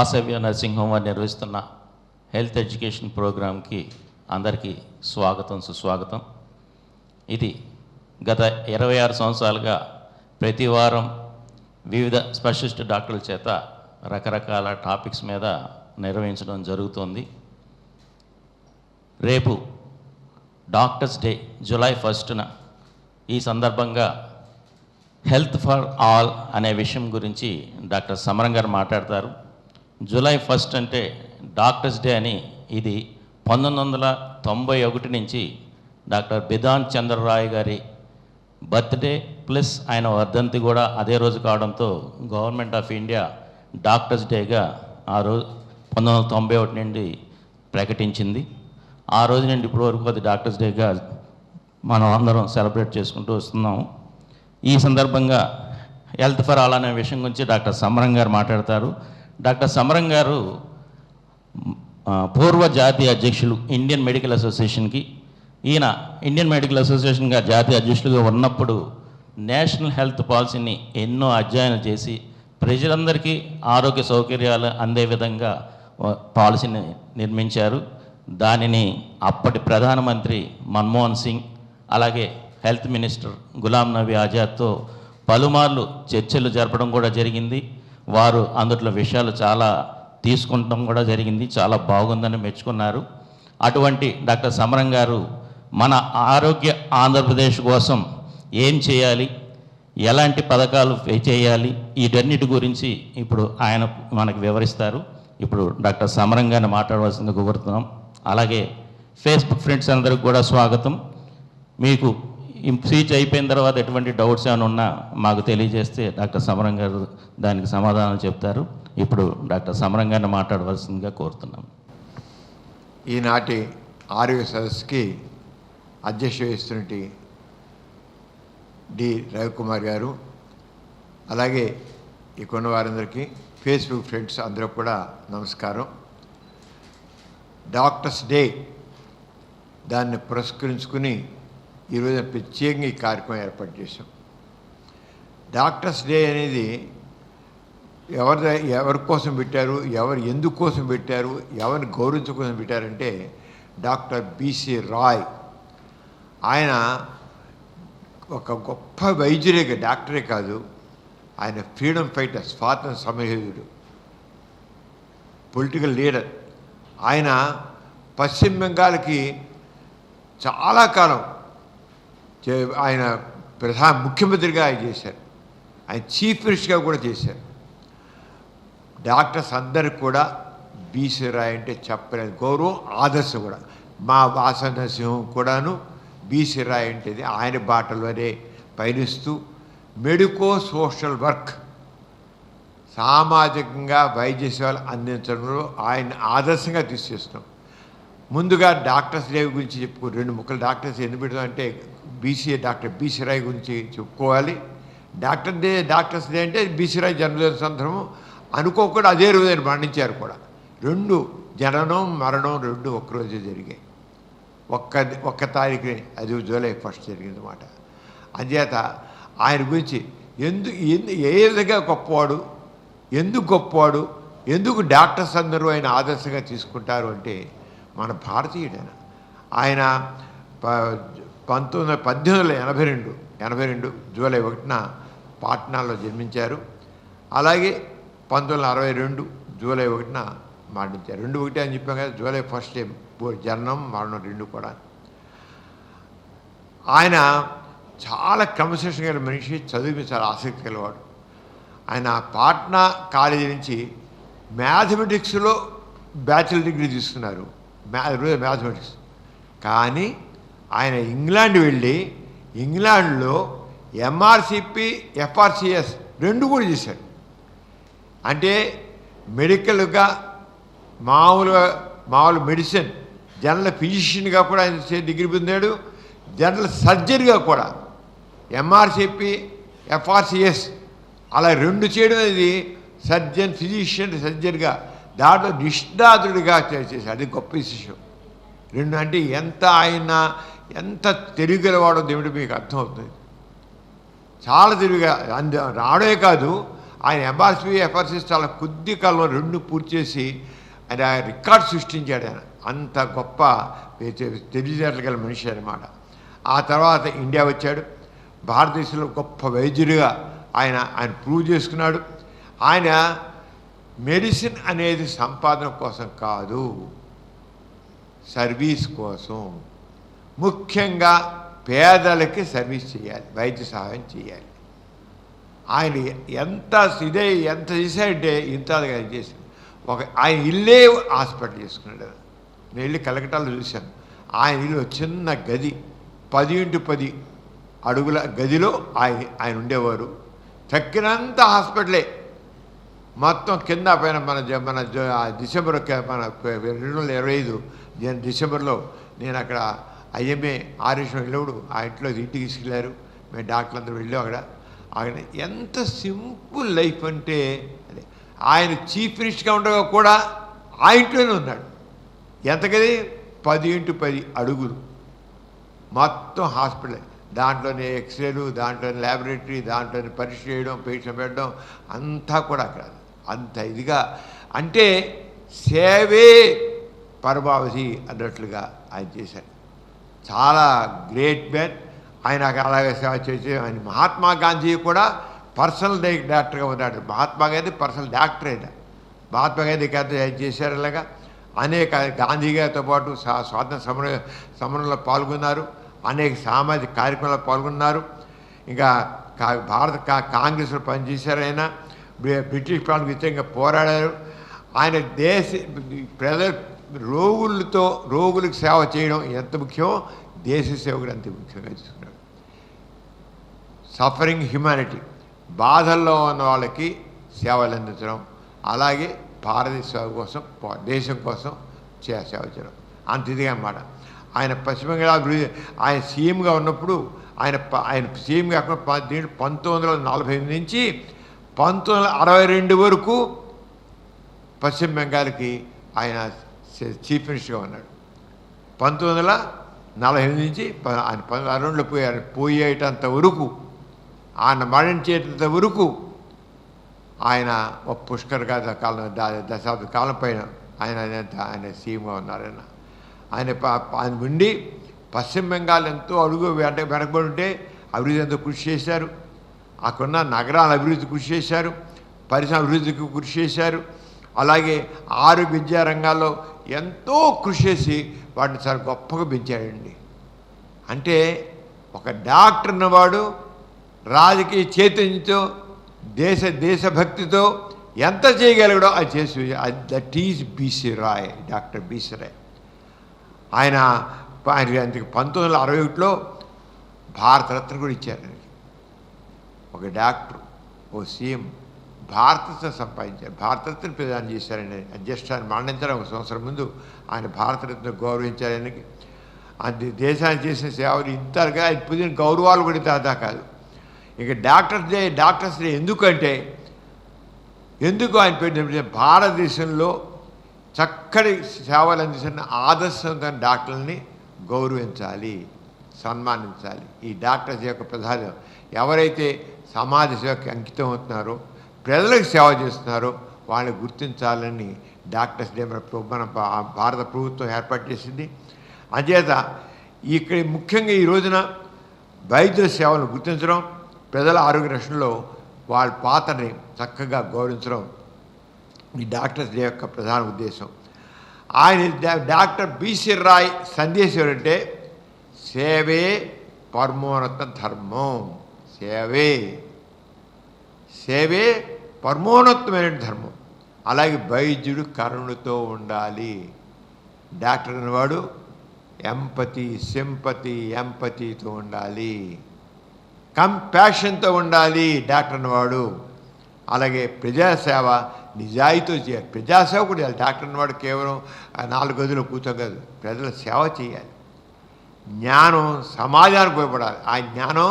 Vasavya nursing home వారు నిర్వహిస్తున్న health education ప్రోగ్రాంకి అందరికీ స్వాగతం సుస్వాగతం. ఇది గత 26 సంవత్సరాలుగా ప్రతి వారం వివిధ స్పెషలిస్ట్ డాక్టర్ల చేత రకరకాల టాపిక్స్ మీద నిర్వహించడం జరుగుతుంది. రేపు డాక్టర్స్ డే జూలై 1న ఈ సందర్భంగా హెల్త్ ఫర్ ఆల్ అనే విషయం గురించి డాక్టర్ సమరం గారు మాట్లాడతారు. జూలై 1 అంటే డాక్టర్స్ డే అని ఇది 1991 నుంచి డాక్టర్ బిధాన్ చంద్రరాయ్ గారి బర్త్డే ప్లస్ ఆయన వర్ధంతి కూడా అదే రోజు కావడంతో గవర్నమెంట్ ఆఫ్ ఇండియా డాక్టర్స్ డేగా ఆ రోజు 1991 నుండి ప్రకటించింది. ఆ రోజు నుండి ఇప్పటి వరకు అది డాక్టర్స్ డేగా మనం అందరం సెలబ్రేట్ చేసుకుంటూ వస్తున్నాము. ఈ సందర్భంగా హెల్త్ ఫర్ ఆల్ అనే విషయం గురించి డాక్టర్ సమరం గారు మాట్లాడతారు. డాక్టర్ సమరం గారు పూర్వ జాతీయ అధ్యక్షులు ఇండియన్ మెడికల్ అసోసియేషన్కి. ఈయన ఇండియన్ మెడికల్ అసోసియేషన్గా జాతీయ అధ్యక్షులుగా ఉన్నప్పుడు నేషనల్ హెల్త్ పాలసీని ఎన్నో అధ్యయనాలు చేసి ప్రజలందరికీ ఆరోగ్య సౌకర్యాలు అందే విధంగా పాలసీని నిర్మించారు. దానిని అప్పటి ప్రధానమంత్రి మన్మోహన్ సింగ్ అలాగే హెల్త్ మినిస్టర్ గులాం నబీ ఆజాద్తో పలుమార్లు చర్చలు జరపడం కూడా జరిగింది. వారు అందులో విషయాలు చాలా తీసుకుంటాం కూడా జరిగింది. చాలా బాగుందని మెచ్చుకున్నారు. అటువంటి డాక్టర్ సమరం గారు మన ఆరోగ్య ఆంధ్రప్రదేశ్ కోసం ఏం చేయాలి, ఎలాంటి పథకాలు చేయాలి, వీటన్నిటి గురించి ఇప్పుడు ఆయన మనకు వివరిస్తారు. ఇప్పుడు డాక్టర్ సమరం గారిని మాట్లాడవలసిందిగా కోరుతున్నాం. అలాగే ఫేస్బుక్ ఫ్రెండ్స్ అందరికి కూడా స్వాగతం. మీకు ఈ స్పీచ్ అయిపోయిన తర్వాత ఎటువంటి డౌట్స్ ఏమైనా ఉన్నా మాకు తెలియజేస్తే డాక్టర్ సమరం గారు దానికి సమాధానం చెప్తారు. ఇప్పుడు డాక్టర్ సమరం గారిని మాట్లాడవలసిందిగా కోరుతున్నాం. ఈనాటి ఆరోగ్య సదస్సుకి అధ్యక్ష వహిస్తున్నటి డి రవికుమార్ గారు, అలాగే ఈ కొన్న వారందరికీ ఫేస్బుక్ ఫ్రెండ్స్ అందరూ కూడా నమస్కారం. డాక్టర్స్ డే దాన్ని పురస్కరించుకుని ఈరోజు ప్రత్యేకంగా ఈ కార్యక్రమం ఏర్పాటు చేశాం. డాక్టర్స్ డే అనేది ఎవరి కోసం పెట్టారు, ఎవరు ఎందుకోసం పెట్టారు, ఎవరిని గౌరవించకోసం పెట్టారంటే డాక్టర్ బిసి రాయ్. ఆయన ఒక గొప్ప వైద్యుడే, డాక్టరే కాదు, ఆయన ఫ్రీడమ్ ఫైటర్, స్వాతంత్ర సమరయోధుడు, పొలిటికల్ లీడర్. ఆయన పశ్చిమ బెంగాల్కి చాలా కాలం ఆయన ముఖ్యమంత్రిగా ఆయన చేశారు. ఆయన చీఫ్ మినిస్టర్గా కూడా చేశారు. డాక్టర్స్ అందరికి కూడా బీసీ రాయ్ అంటే చెప్పలేదు గౌరవం, ఆదర్శం కూడా. మా వాసవ నరసింహం కూడాను బీసీ రాయ్ అంటే ఆయన బాటలోనే పయనిస్తూ మెడికో సోషల్ వర్క్, సామాజికంగా వైద్య సేవలు అందించడంలో ఆయన ఆదర్శంగా తీసుకొస్తున్నాం. ముందుగా డాక్టర్స్ డే గురించి చెప్పుకో, 2 ముక్కలు డాక్టర్స్ ఎందుకు పెడతాం అంటే డాక్టర్ బీసీ రాయ్ గురించి చెప్పుకోవాలి. డాక్టర్స్ డే అంటే బీసీ రాయ్ జన్మదిన సందర్భం అనుకోకుండా అదే రోజు ఆయన మరణించారు కూడా. 2 జననం మరణం 2 ఒక్కరోజే జరిగాయి. ఒక్క తారీఖునే, అది జూలై 1 జరిగింది అన్నమాట. అంచేత ఆయన గురించి ఏ విధంగా గొప్పవాడు, ఎందుకు గొప్పవాడు, ఎందుకు డాక్టర్స్ అందరూ ఆయన ఆదర్శంగా తీసుకుంటారు అంటే మన భారతీయుడైన ఆయన 1882 జూలై 1న పాట్నాలో జన్మించారు. అలాగే 1962 జూలై 1న మరణించారు. 2 అని చెప్పాం కదా, జూలై 1 జననం మరణం 2 కూడా. ఆయన చాలా క్రమశిక్షణ గల మనిషి, చదువు మీద చాలా ఆసక్తి గలవాడు. ఆయన పాట్నా కాలేజీ నుంచి మ్యాథమెటిక్స్లో బ్యాచిలర్ డిగ్రీ తీసుకున్నారు, మ్యాథమెటిక్స్. కానీ ఆయన ఇంగ్లాండ్ వెళ్ళి ఇంగ్లాండ్లో ఎంఆర్సిపి ఎఫ్ఆర్సిఎస్ 2 కూడా చేశాడు. అంటే మెడికల్గా మామూలు మెడిసిన్ జనరల్ ఫిజిషియన్గా కూడా ఆయన డిగ్రీ పొందాడు. జనరల్ సర్జరీగా కూడా ఎంఆర్సిపి ఎఫ్ఆర్సిఎస్ అలా 2 చేయడం అనేది ఫిజిషియన్ సర్జరీగా దాంట్లో నిష్ణాతుడిగా చేశాడు. అది గొప్ప విశేషం. 2 అంటే ఎంత తెలివిగలవాడో దేవుడు మీకు అర్థమవుతుంది. చాలా తెలివిగా రావడమే కాదు, ఆయన ఎంఆర్సీ ఎఫర్సీస్ చాలా కొద్ది కాలంలో 2 పూర్తి చేసి ఆయన రికార్డ్ సృష్టించాడు. ఆయన అంత గొప్ప తెలివితేటలు గల మనిషి అన్నమాట. ఆ తర్వాత ఇండియా వచ్చాడు. భారతదేశంలో గొప్ప వైద్యుడిగా ఆయన ప్రూవ్ చేసుకున్నాడు. ఆయన మెడిసిన్ అనేది సంపాదన కోసం కాదు, సర్వీస్ కోసం. ముఖ్యంగా పేదలకి సర్వీస్ చేయాలి, వైద్య సహాయం చేయాలి. ఆయన ఎంత చేశాడంటే ఇంత చేశాడు. ఆయన ఇల్లే హాస్పిటల్ చేసుకున్నాడు. నేను వెళ్ళి కలకటాలో చూశాను. ఆయన ఇల్లు చిన్న గది, 10x10 అడుగుల గదిలో ఆయన ఉండేవారు. తక్కినంత హాస్పిటలే. మొత్తం కింద పైన మన డిసెంబర్ మన 2025 డిసెంబర్లో నేను అక్కడ ఐఎంఏ ఆర్ఎస్ వెళ్ళినప్పుడు ఆ ఇంటికి తీసుకెళ్ళారు. మేము డాక్టర్లు అందరూ వెళ్ళాం అక్కడ ఎంత సింపుల్ లైఫ్ అంటే అదే. ఆయన చీఫ్ మినిస్టర్గా ఉండగా కూడా ఆ ఇంట్లోనే ఉన్నాడు. ఎంతకది 10x10 అడుగులు మొత్తం హాస్పిటల్. దాంట్లోనే ఎక్స్రేలు, దాంట్లోనే ల్యాబొరేటరీ, దాంట్లోనే పరీక్ష చేయడం, పేషెంట్ పెట్టడం అంతా కూడా అక్కడ అంత ఇదిగా. అంటే సేవే పరమావధి అన్నట్లుగా ఆయన చేశారు. చాలా గ్రేట్ మ్యాన్. ఆయన అలాగే సేవ చేసి ఆయన మహాత్మా గాంధీ కూడా పర్సనల్ డాక్టర్గా ఉన్నాడు. మహాత్మా గాంధీ పర్సనల్ డాక్టర్ అయినా. మహాత్మా గాంధీ ఆయన చేశారు. అలాగా అనేక గాంధీ గారితో పాటు స్వాతంత్ర సమరంలో పాల్గొన్నారు. అనేక సామాజిక కార్యక్రమాల్లో పాల్గొన్నారు. ఇంకా భారత కాంగ్రెస్లో పనిచేశారు. ఆయన బ్రిటిష్ పాలనకు వ్యతిరేకంగా పోరాడారు. ఆయన రోగులకు సేవ చేయడం ఎంత ముఖ్యమో దేశ సేవ కూడా అంత ముఖ్యంగా తీసుకున్నాడు. సఫరింగ్ హ్యుమానిటీ, బాధల్లో ఉన్న వాళ్ళకి సేవలు అందించడం, అలాగే భారతదేశ సేవ కోసం దేశం కోసం సేవ చేయడం అంత ఇదిగా అన్నమాట. ఆయన పశ్చిమ బెంగాల్ అభివృద్ధి ఆయన సీఎంగా ఉన్నప్పుడు ఆయన సీఎం కాకుండా 1948 నుంచి 1962 వరకు పశ్చిమ బెంగాల్కి ఆయన చీఫ్ మినిస్టర్గా ఉన్నాడు. 1948 నుంచి ఆయన 1962లో పోయేటంత వరకు, ఆయన మరణించేటంత వరకు ఆయన ఒక పుష్కర కాలం దశాబ్ద కాలం పైన ఆయన సీఎంగా ఉన్నారాయన. ఆయన ఉండి పశ్చిమ బెంగాల్ ఎంతో వెనకబడి ఉంటే అభివృద్ధి ఎంతో కృషి చేశారు. అక్కడున్న నగరాల అభివృద్ధి కృషి చేశారు, పరిశ్రమ అభివృద్ధికి కృషి చేశారు. అలాగే ఆరోగ్య విద్యా రంగాల్లో ఎంతో కృషి చేసి వాటిని చాలా గొప్పగా పెంచాడండి. అంటే ఒక డాక్టర్ అన్నవాడు రాజకీయ చైతన్యంతో దేశభక్తితో ఎంత చేయగలగడో అది చేసి, that is BC Roy, doctor BC Roy. ఆయన 1961లో భారతరత్న కూడా ఇచ్చారు. ఒక డాక్టర్, ఓ సీఎం భారతరత్న సంపాదించారు, భారతరత్న ప్రదానం చేశారండి. జస్ట్ ఆయన మరణించడం 1 సంవత్సరం ముందు ఆయన భారతరత్న గౌరవించారు. ఆయనకి అది దేశానికి చేసిన సేవలు ఇంతగా ఆయన పొందిన గౌరవాలు కూడా దాదా కాదు. ఇక డాక్టర్స్ డే ఎందుకు ఆయన పెట్టిన భారతదేశంలో చక్కటి సేవలు అందిస్తున్న ఆదర్శవంతమైన డాక్టర్లని గౌరవించాలి, సన్మానించాలి. ఈ డాక్టర్స్ యొక్క ప్రధానం ఎవరైతే సమాజ సేవకి అంకితం అవుతున్నారో, ప్రజలకు సేవ చేస్తున్నారో వాళ్ళని గుర్తించాలని డాక్టర్స్ డే మన భారత ప్రభుత్వం ఏర్పాటు చేసింది. అంచేత ఇక్కడ ముఖ్యంగా ఈ రోజున వైద్య సేవలను గుర్తించడం, ప్రజల ఆరోగ్య రక్షణలో వాళ్ళ పాత్రని చక్కగా గౌరవించడం ఈ డాక్టర్స్ డే యొక్క ప్రధాన ఉద్దేశం. ఆయన డాక్టర్ బీసీ రాయ్ సందేశం ఏంటంటే సేవే పరమోన్నత ధర్మం. సేవే పరమోన్నతమైన ధర్మం. అలాగే వైద్యుడు కరుణతో ఉండాలి. డాక్టర్ అనేవాడు ఎంపతితో ఉండాలి, కంపాషన్తో ఉండాలి డాక్టర్ అన్నవాడు. అలాగే ప్రజాసేవ నిజాయితీతో చేయాలి. ప్రజాసేవ కూడా చేయాలి. డాక్టర్ అన్నవాడు కేవలం 4 గదులు కూర్చోగలదు, ప్రజల సేవ చేయాలి. జ్ఞానం సమాజానికి ఉపయోగపడాలి. ఆ జ్ఞానం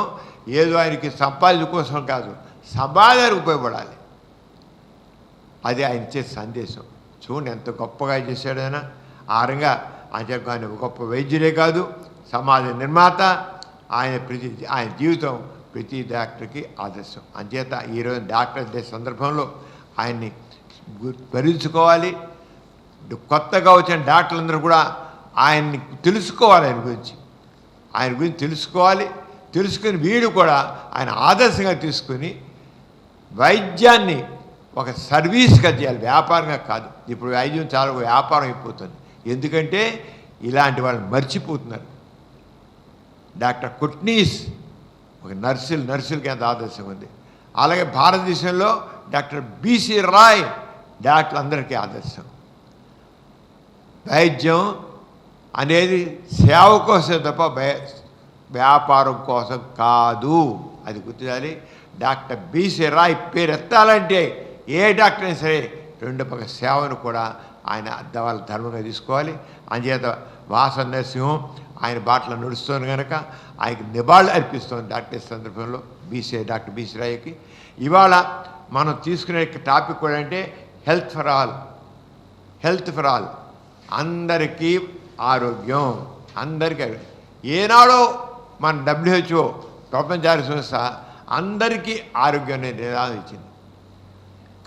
ఏదో ఆయనకి సంపాదన కోసం కాదు, సమాజానికి ఉపయోగపడాలి. అది ఆయన ఇచ్చే సందేశం. చూడండి ఎంత గొప్పగా చేశాడు ఆయన. ఆ రంగా ఆయన గొప్ప వైద్యుడే కాదు, సమాజ నిర్మాత. ఆయన జీవితం ప్రతి డాక్టర్కి ఆదర్శం. అంచేత ఈరోజు డాక్టర్ డే సందర్భంలో ఆయన్ని భరించుకోవాలి. కొత్తగా వచ్చిన డాక్టర్లందరూ కూడా ఆయన్ని తెలుసుకోవాలి, ఆయన గురించి తెలుసుకోవాలి. తెలుసుకుని వీడు కూడా ఆయన ఆదర్శంగా తీసుకుని వైద్యాన్ని ఒక సర్వీస్గా చేయాలి, వ్యాపారంగా కాదు. ఇప్పుడు వైద్యం చాలా వ్యాపారం అయిపోతుంది. ఎందుకంటే ఇలాంటి వాళ్ళు మర్చిపోతున్నారు. డాక్టర్ కుట్నీస్ ఒక నర్సులకి ఎంత ఆదర్శం ఉంది. అలాగే భారతదేశంలో డాక్టర్ బీసీ రాయ్ డాక్టర్లందరికీ ఆదర్శం. వైద్యం అనేది సేవ కోసం తప్ప వ్యాపారం కోసం కాదు, అది గుర్తించాలి. డాక్టర్ బీసీ రాయ్ పేరు ఎత్తాలంటే ఏ డాక్టర్ అయినా సరే రెండు పక్క సేవను కూడా ఆయన వాళ్ళ ధర్మంగా తీసుకోవాలి. అంచేత వాసన నరసింహం ఆయన బాటలో నడుస్తుంది కనుక ఆయనకి నివాళులు అర్పిస్తుంది డాక్టర్ సందర్భంలో డాక్టర్ బీసీ రాయ్కి. ఇవాళ మనం తీసుకునే టాపిక్ కూడా అంటే హెల్త్ ఫర్ ఆల్, అందరికీ ఆరోగ్యం, అందరికీ. ఏనాడో మన WHO ప్రపంచ ఆరోగ్య సంస్థ అందరికీ ఆరోగ్యం అనే నినాదం ఇచ్చింది.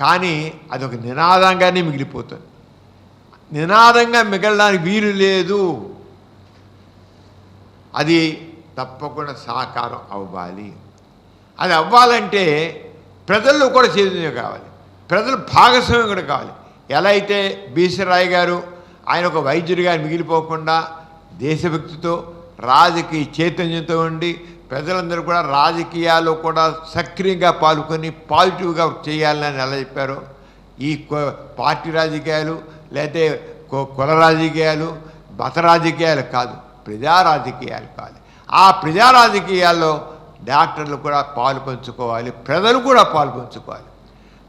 కానీ అదొక నినాదంగానే మిగిలిపోతుంది. నినాదంగా మిగలడానికి వీలు లేదు. అది తప్పకుండా సాకారం అవ్వాలి. అది అవ్వాలంటే ప్రజల్లో కూడా చైతన్యం కావాలి, ప్రజల భాగస్వామ్యం కూడా కావాలి. ఎలా అయితే బీసీ రాయ్ గారు ఆయన ఒక వైద్యుడిగా మిగిలిపోకుండా దేశభక్తితో రాజకీయ చైతన్యంతో ఉండి ప్రజలందరూ కూడా రాజకీయాల్లో కూడా సక్రియంగా పాల్గొని పాజిటివ్గా చేయాలని ఎలా చెప్పారో, ఈ పార్టీ రాజకీయాలు లేకపోతే కుల రాజకీయాలు మత రాజకీయాలు కాదు, ప్రజా రాజకీయాలు కావాలి. ఆ ప్రజా రాజకీయాల్లో డాక్టర్లు కూడా పాలు పంచుకోవాలి, ప్రజలు కూడా పాలు పంచుకోవాలి.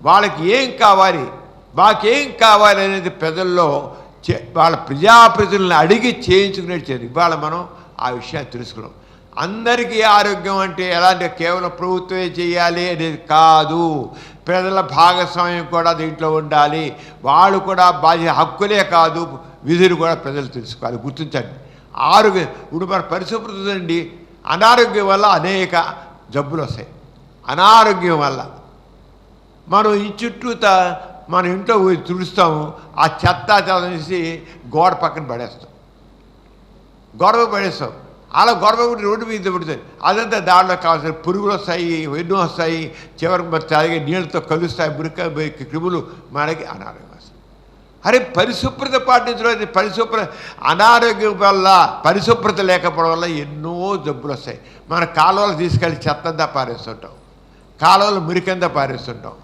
వాళ్ళకి ఏం కావాలి, మాకేం కావాలి అనేది ప్రజల్లో వాళ్ళ ప్రజలను అడిగి చేయించుకునేది. ఇవాళ మనం ఆ విషయాన్ని తెలుసుకున్నాం. అందరికీ ఆరోగ్యం అంటే ఎలా అంటే కేవలం ప్రభుత్వమే చేయాలి అనేది కాదు, ప్రజల భాగస్వామ్యం కూడా దీంట్లో ఉండాలి. వాళ్ళు కూడా హక్కులే కాదు, విధులు కూడా ప్రజలు తెలుసుకోవాలి. గుర్తించండి, ఆరోగ్యం ఇప్పుడు మన పరిశుభ్రత అండి. అనారోగ్యం వల్ల అనేక జబ్బులు వస్తాయి. అనారోగ్యం వల్ల మనం ఈ చుట్టూ మన ఇంట్లో పోయి తుడుస్తాము, ఆ చెత్త తీసి గోడ పక్కన పడేస్తాం, అలా గొడవ రోడ్డు మీద పడుతుంది. అదంతా దాంట్లో కావాల్సిన పురుగులు వస్తాయి, ఎన్నో వస్తాయి, చివరికి మరి తాగే నీళ్ళతో కలుస్తాయి, క్రిములు, మనకి అనారోగ్యం వస్తాయి. అరే పరిశుభ్రత పాటించడం, అనారోగ్యం వల్ల పరిశుభ్రత లేకపోవడం వల్ల ఎన్నో జబ్బులు వస్తాయి. మన కాలువలు తీసుకెళ్ళి చెత్తంతా పారేస్తుంటాం, కాలువలు మురికంతా పారేస్తుంటాం.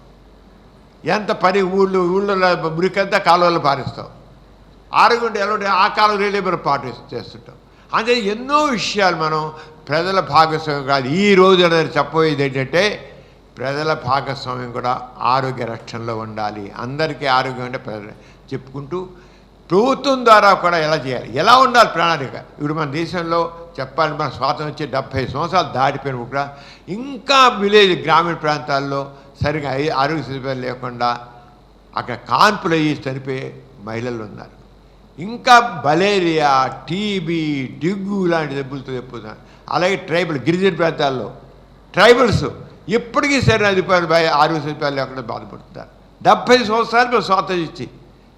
ఎంత పని ఊళ్ళో మురికంతా కాలువలు పారేస్తాం. ఆరోగ్యం ఎలా ఉంటే ఆ కాలువ రేలే మనం చేస్తుంటాం. అంటే ఎన్నో విషయాలు మనం ప్రజల భాగస్వామ్యం కాదు. ఈ రోజు చెప్పబోయేది ఏంటంటే ప్రజల భాగస్వామ్యం కూడా ఆరోగ్య రక్షణలో ఉండాలి. అందరికీ ఆరోగ్యం అంటే ప్రజలు చెప్పుకుంటూ ప్రభుత్వం ద్వారా కూడా ఎలా చేయాలి, ఎలా ఉండాలి ప్రణాళిక. ఇప్పుడు మన దేశంలో చెప్పాలి, మన స్వాతంత్రం వచ్చి 70 సంవత్సరాలు దాటిపోయిన కూడా ఇంకా విలేజ్ గ్రామీణ ప్రాంతాల్లో సరిగా ఆరోగ్య సదుపాయాలు లేకుండా అక్కడ కాన్పులు అయ్యి చనిపోయే మహిళలు ఉన్నారు. ఇంకా మలేరియా, టీబీ, డెంగ్యూ లాంటి జబ్బులతో చెప్పుతున్నారు. అలాగే గిరిజన ప్రాంతాల్లో ట్రైబల్స్ ఇప్పటికీ సరైన ఆరోగ్య సదుపాయాలు లేకుండా బాధపడుతున్నారు. 70 సంవత్సరాలు మేము స్వాతంత్రం ఇచ్చి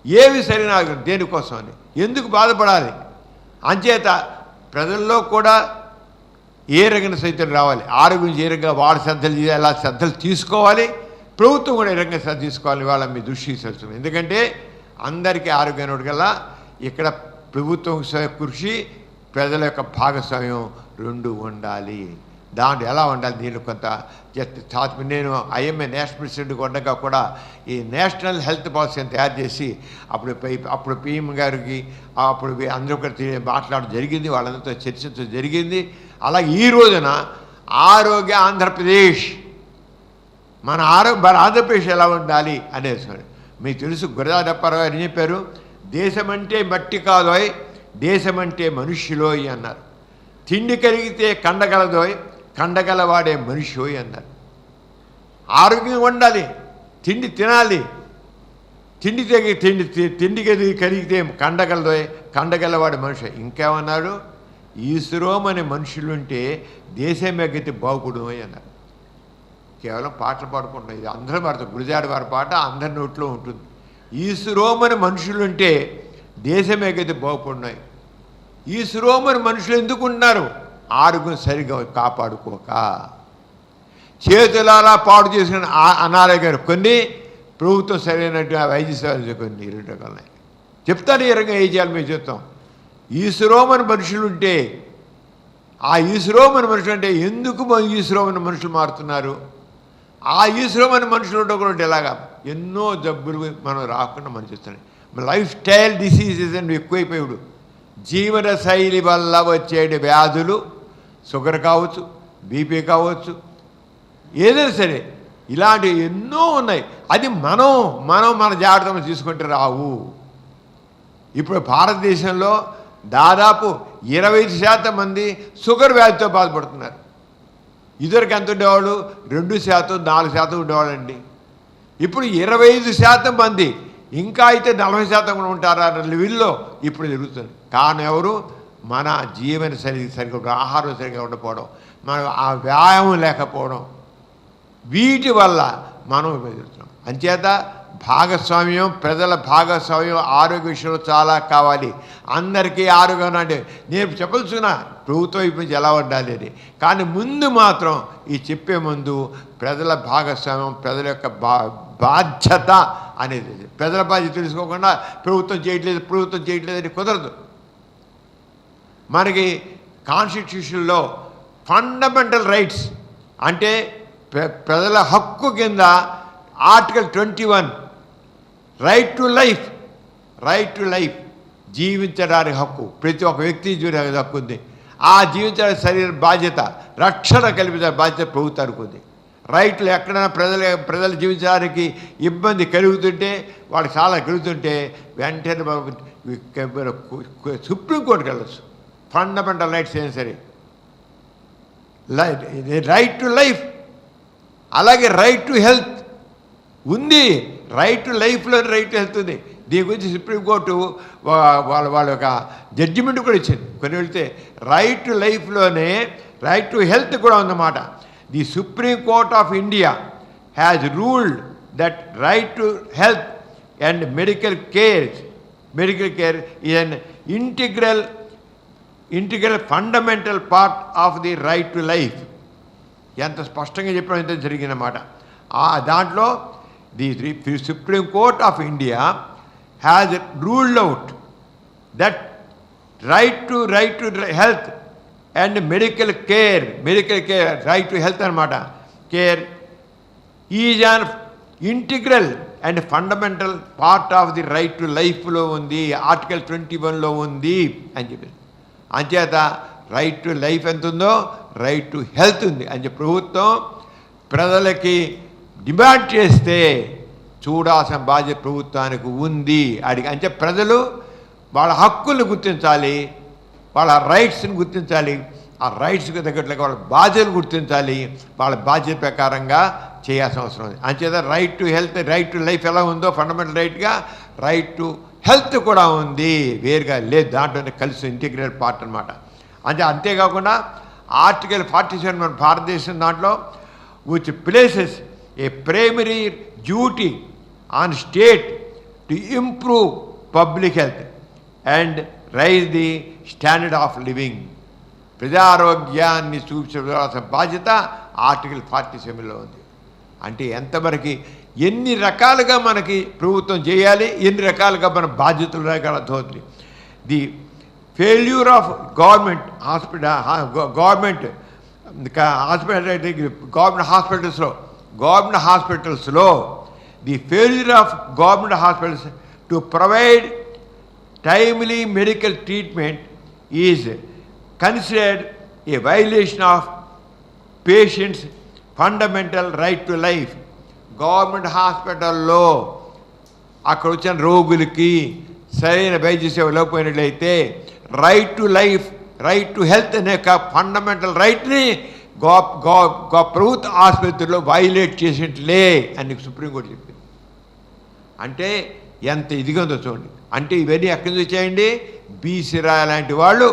ఏమి సరైన దేనికోసం అని ఎందుకు బాధపడాలి? అంచేత ప్రజల్లో కూడా ఏ రకమైన సైతం రావాలి, ఆరోగ్యం ఏ రకంగా వాడు శ్రద్ధలు చేయాలి, ఎలా శ్రద్ధలు తీసుకోవాలి, ప్రభుత్వం కూడా ఏ రకంగా శ్రద్ధ తీసుకోవాలి వాళ్ళ మీ దృష్టికి తెలుస్తుంది. ఎందుకంటే అందరికీ ఆరోగ్యం కల్లా ఇక్కడ ప్రభుత్వం కృషి, ప్రజల యొక్క భాగస్వామ్యం రెండు ఉండాలి. దాంట్లో ఎలా ఉండాలి, దీనిలో కొంత నేను ఐఎంఏ నేషనల్ ప్రెసిడెంట్గా ఉండగా కూడా ఈ నేషనల్ హెల్త్ పాలసీని తయారు చేసి అప్పుడు పిఎం గారికి అప్పుడు అందరూ కూడా మాట్లాడడం జరిగింది, వాళ్ళందరితో చర్చించడం జరిగింది. అలాగే ఈ రోజున ఆరోగ్య ఆంధ్రప్రదేశ్, మన ఆంధ్రప్రదేశ్ ఎలా ఉండాలి అనేది మీకు తెలుసు. గురజాడప్పారావు గారు ఏం చెప్పారు, దేశమంటే మట్టి కాదోయ్, దేశమంటే మనుష్యులోయ్ అన్నారు. తిండి కలిగితే కండగలదోయ్, కండగలవాడే మనిషి అన్నారు. ఆరోగ్యంగా ఉండాలి, తిండి తినాలి, తిండి కలిగితే కండగలదోయ్, కండగలవాడే మనిషి. ఇంకేమన్నాడు, ఈశ్వరోమని మనుషులుంటే దేశం ఎగ్గతి బాగుపడు అన్నారు. కేవలం పాటలు పాడుకుంటున్నాం, ఇది అందరూ పాడుతారు. గురజాడ వారి పాట అందరి నోట్లో ఉంటుంది. ఈశ్వరోమని మనుషులుంటే దేశం ఎగ్గతి బాగుపడినాయి. ఈశ్వరోమని మనుషులు ఎందుకు ఉన్నారు? ఆరోగ్యం సరిగా కాపాడుకోక, చేతులారా పాడు చేసుకుని అనారోగ్యాలు కొన్ని, ప్రభుత్వం సరైనట్టు వైద్య సేవలు కొన్ని 2 రకాలున్నాయి. చెప్తాను ఈ రకంగా ఏం చేయాలి మేము చెప్తాం. ఈశ్వరోమని మనుషులుంటే, ఆ ఈశ్వరోమని మనుషులు అంటే ఎందుకు ఈశ్వరోమని మనుషులు మారుతున్నారు? ఆ ఈశ్వరోమని మనుషులు ఉండకుండా ఎలాగా ఎన్నో జబ్బులు మనం రాకుండా మనం చేస్తున్నాయి. లైఫ్ స్టైల్ డిసీజెస్ అని ఎక్కువైపోయాడు. జీవన శైలి వల్ల వచ్చే వ్యాధులు, షుగర్ కావచ్చు, బీపీ కావచ్చు, ఏదైనా సరే ఇలాంటివి ఎన్నో ఉన్నాయి. అది మనం మన జాగ్రత్తలు తీసుకుంటే రావు. ఇప్పుడు భారతదేశంలో దాదాపు 25% మంది షుగర్ వ్యాధితో బాధపడుతున్నారు. ఇదివరకు ఎంత ఉండేవాళ్ళు? 2%, 4% ఉండేవాళ్ళండి. ఇప్పుడు 25% మంది, ఇంకా అయితే 40% కూడా ఉంటారా లెవెల్లో ఇప్పుడు జరుగుతుంది. కారణం ఎవరు? మన జీవన సరిగ్గా ఆహారం సరిగ్గా ఉండకపోవడం, మన ఆ వ్యాయామం లేకపోవడం, వీటి వల్ల మనం ఎదురుతున్నాం. అంచేత భాగస్వామ్యం, ప్రజల భాగస్వామ్యం ఆరోగ్య విషయంలో చాలా కావాలి. అందరికీ ఆరోగ్యం అంటే నేను చెప్పలుచున్నా ప్రభుత్వం ఇప్పుడు ఎలా ఉండాలి అని. కానీ ముందు మాత్రం ఈ చెప్పే ముందు ప్రజల భాగస్వామ్యం, ప్రజల యొక్క బాధ్యత అనేది, ప్రజల బాధ్యత తెలుసుకోకుండా ప్రభుత్వం చేయట్లేదు అని కుదరదు. మనకి కాన్స్టిట్యూషన్లో ఫండమెంటల్ రైట్స్ అంటే ప్రజల హక్కు కింద ఆర్టికల్ 21 రైట్ టు లైఫ్ జీవించడానికి హక్కు ప్రతి ఒక్క వ్యక్తి జీవించడానికి హక్కు ఉంది. ఆ జీవించడానికి శరీర బాధ్యత, రక్షణ కల్పించే బాధ్యత ప్రభుత్వానికి ఉంది. రైట్లు ఎక్కడైనా ప్రజలు జీవించడానికి ఇబ్బంది కలుగుతుంటే, వాళ్ళకి చాలా కలుగుతుంటే వెంటనే సుప్రీంకోర్టుకి వెళ్ళచ్చు. ఫండమెంటల్ రైట్స్ అయినా సరే, రైట్ టు లైఫ్, అలాగే రైట్ టు హెల్త్ ఉంది. రైట్ టు లైఫ్లో రైట్ టు హెల్త్ ఉంది. దీని గురించి సుప్రీంకోర్టు వాళ్ళ యొక్క జడ్జిమెంట్ కూడా ఇచ్చింది. కొన్ని వెళ్తే రైట్ టు లైఫ్లోనే రైట్ టు హెల్త్ కూడా ఉందన్నమాట. The supreme court of India has ruled that right to health and medical care is an integral fundamental part of the right to life. ఎంత స్పష్టంగా చెప్పడం ఎంత జరిగిందన్నమాట. దాంట్లో the supreme court of India has ruled out that right to health and medical care right to health అనమాట. Care is an integral and fundamental part of the right to లైఫ్లో ఉంది, article 21లో ఉంది అని చెప్పి. అంచేత రైట్ టు లైఫ్ ఎంత ఉందో right to health ఉంది అని చెప్పి ప్రభుత్వం ప్రజలకి డిమాండ్ చేస్తే చూడాల్సిన బాధ్యత ప్రభుత్వానికి ఉంది. అడిగి అంటే ప్రజలు వాళ్ళ హక్కుల్ని గుర్తించాలి, వాళ్ళ రైట్స్ని గుర్తించాలి, ఆ రైట్స్కి తగ్గట్లుగా వాళ్ళ బాధ్యతలు గుర్తించాలి, వాళ్ళ బాధ్యత ప్రకారంగా చేయాల్సిన అవసరం ఉంది. అంచేత right to health, right to life ఎలా ఉందో ఫండమెంటల్ రైట్గా రైట్ టు హెల్త్ కూడా ఉంది, వేరుగా లేదు, దాంట్లోనే కలిసి ఇంటిగ్రేటెడ్ పార్ట్ అనమాట. అంతేకాకుండా ఆర్టికల్ 47 మన భారతదేశం దాంట్లో which places a primary duty on state to improve public health and raise the standard of living. ప్రజారోగ్యాన్ని చూపించాల్సిన బాధ్యత ఆర్టికల్ 47లో ఉంది. అంటే ఎంతవరకు ఎన్ని రకాలుగా మనకి ప్రభుత్వం చేయాలి, ఎన్ని రకాలుగా మన బాధ్యతలు అర్థమవుతుంది. ది ఫెయిల్యూర్ ఆఫ్ గవర్నమెంట్ హాస్పిటల్స్లో the failure of government hospitals to provide timely medical treatment is considered a violation of patients fundamental right to life. Government హాస్పిటల్లో అక్కడ వచ్చిన రోగులకి సరైన వైద్య సేవ లేకపోయినట్లయితే right to life, right to health అనే ఫండమెంటల్ రైట్ని ప్రభుత్వ ఆసుపత్రిలో వైలేట్ చేసినట్లే అని సుప్రీంకోర్టు చెప్పింది. అంటే ఎంత ఇదిగా ఉందో చూడండి. అంటే ఇవన్నీ ఎక్కడి నుంచి వచ్చాయండి? బీసీ రాయ లాంటి వాళ్ళు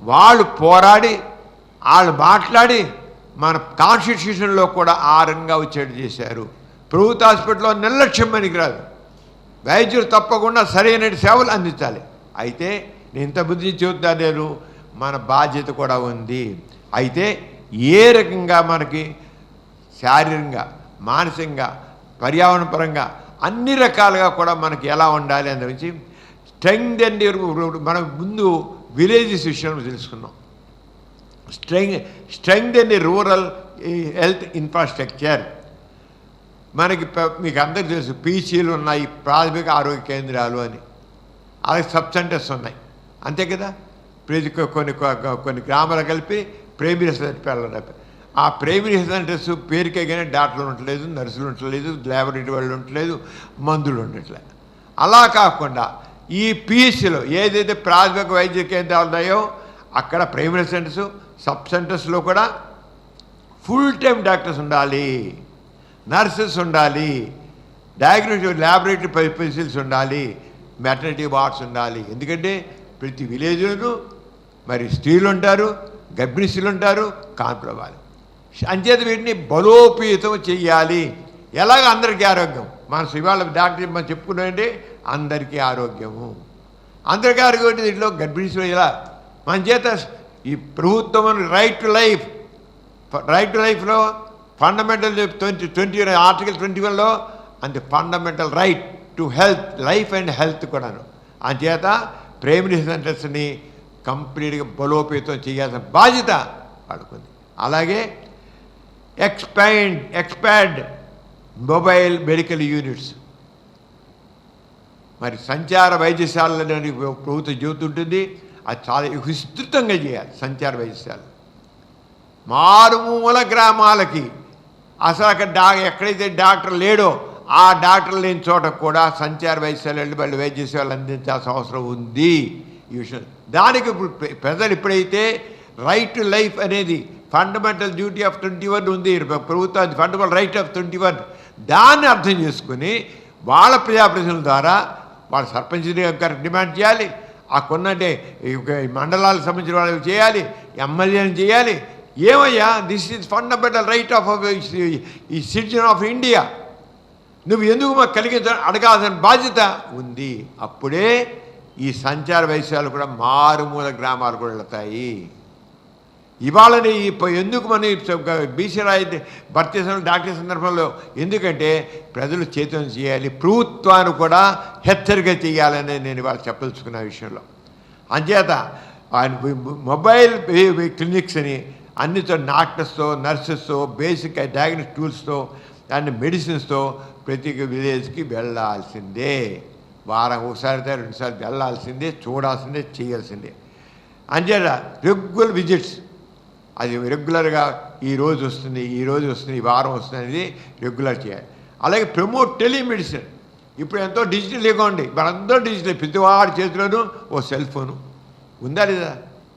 వాళ్ళు పోరాడి వాళ్ళు మాట్లాడి మన కాన్స్టిట్యూషన్లో కూడా ఆ రంగా వచ్చేట్టు చేశారు. ప్రభుత్వ హాస్పిటల్లో నిర్లక్ష్యం పనికిరాదు. వైద్యులు తప్పకుండా సరైన సేవలు అందించాలి. అయితే నేను ఇంత బుద్ధి చెబుతా, నేను మన బాధ్యత కూడా ఉంది. అయితే ఏ రకంగా మనకి శారీరకంగా, మానసికంగా, పర్యావరణ పరంగా అన్ని రకాలుగా కూడా మనకి ఎలా ఉండాలి అని గురించి స్ట్రెంగ్త్ అండ్ మనం ముందు విలేజెస్ విషయంలో తెలుసుకున్నాం. Strength and rural health infrastructure. మనకి మీకు అందరికీ తెలుసు పీసీలు ఉన్నాయి, ప్రాథమిక ఆరోగ్య కేంద్రాలు అని. అలాగే సబ్ సెంటర్స్ ఉన్నాయి, అంతే కదా. కొన్ని గ్రామాలు కలిపి ప్రైమరీ సెంటర్. ఆ ప్రైమరీ సెంటర్స్ పేరుకే కానీ డాక్టర్లు ఉండట్లేదు, నర్సులు ఉండట్లేదు, ల్యాబొరేటరీ వాళ్ళు ఉండట్లేదు, మందులు ఉండట్లేదు. అలా కాకుండా ఈ పీసీలో ఏదైతే ప్రాథమిక వైద్య కేంద్రాలు ఉన్నాయో అక్కడ ప్రైమరీ సెంటర్స్, సబ్ సెంటర్స్లో కూడా ఫుల్ టైం డాక్టర్స్ ఉండాలి, నర్సెస్ ఉండాలి, డయాగ్నోస్టిక్ ల్యాబొరేటరీ ఫెసిలిటీస్ ఉండాలి, మెటర్నిటీ వార్డ్స్ ఉండాలి. ఎందుకంటే ప్రతి విలేజ్లోనూ మరి స్త్రీలు ఉంటారు, గర్భిణీ స్త్రీలు ఉంటారు, కాన్పులు అవ్వాలి. అంచేత వీటిని బలోపేతం చెయ్యాలి. ఎలాగ అందరికీ ఆరోగ్యం. మన ఇవాళ డాక్టర్ మనం చెప్పుకున్నామంటే అందరికీ ఆరోగ్యము, అందరికీ ఆరోగ్యం. దీంట్లో గర్భిణీ స్త్రీలు ఇలా మన చేత ఈ ప్రభుత్వం రైట్ టు లైఫ్లో ఫండమెంటల్ 20 ఆర్టికల్ 21లో and fundamental right to health, life and health కూడాను. అంచేత ప్రైమరీ సెంటర్స్ని కంప్లీట్గా బలోపేతం చేయాల్సిన బాధ్యత పడుకుంది. అలాగే ఎక్స్పాండ్ మొబైల్ మెడికల్ యూనిట్స్. మరి సంచార వైద్యశాలని ప్రభుత్వం చెబుతుంటుంది, అది చాలా విస్తృతంగా చేయాలి. సంచార వైద్యశాల మారుమూల గ్రామాలకి అసలు అక్కడ ఎక్కడైతే డాక్టర్ లేడో ఆ డాక్టర్ లేని చోట కూడా సంచార వైద్యశాలలు వాళ్ళు వైద్య సేవలు అందించాల్సిన అవసరం ఉంది. ఈ విషయం దానికి ఇప్పుడు ప్రజలు ఎప్పుడైతే రైట్ టు లైఫ్ అనేది ఫండమెంటల్ డ్యూటీ ఆఫ్ 21 ఉంది, ప్రభుత్వం ఫండమెంటల్ రైట్ ఆఫ్ 21, దాన్ని అర్థం చేసుకుని వాళ్ళ ప్రజాప్రతినిధుల ద్వారా వాళ్ళ సర్పంచ్ గారికి డిమాండ్ చేయాలి, ఆ కొన్నంటే మండలాలకు సంబంధించిన వాళ్ళకి చేయాలి, ఎమ్మెల్యేని చేయాలి. ఏమయ్యా, this is fundamental right of ఈ సిటిజన్ ఆఫ్ ఇండియా, నువ్వు ఎందుకు మాకు కలిగించాలని అడగాల్సిన బాధ్యత ఉంది. అప్పుడే ఈ సంచార వైద్యాలు కూడా మారుమూల గ్రామాలు కూడా వెళతాయి. ఇవాళని ఎందుకు మన బీసీ రాయి భర్తీ డాక్టర్ సందర్భంలో ఎందుకంటే ప్రజలు చైతన్యం చేయాలి, ప్రభుత్వాన్ని కూడా హెచ్చరిక చేయాలని నేను ఇవాళ చెప్పదలుచుకున్న విషయంలో. అంచేత మొబైల్ క్లినిక్స్ని అన్నితో డాక్టర్స్తో, నర్సెస్తో, బేసిక్ డయాగ్నోస్టిక్ టూల్స్తో అండ్ మెడిసిన్స్తో ప్రతి విలేజ్కి వెళ్ళాల్సిందే. వారం ఒకసారి 2 సార్లు వెళ్ళాల్సిందే, చూడాల్సిందే, చేయాల్సిందే. అంచేత రెగ్యులర్ విజిట్స్, అది రెగ్యులర్గా ఈరోజు వస్తుంది, ఈ వారం వస్తుంది అనేది రెగ్యులర్ చేయాలి. అలాగే ప్రమోట్ టెలిమెడిసిన్. ఇప్పుడు ఎంతో డిజిటల్గా ఉంది, మనందరూ డిజిటల్, ప్రతి వాడి చేతిలోనూ ఓ సెల్ ఫోను ఉందా లేదా?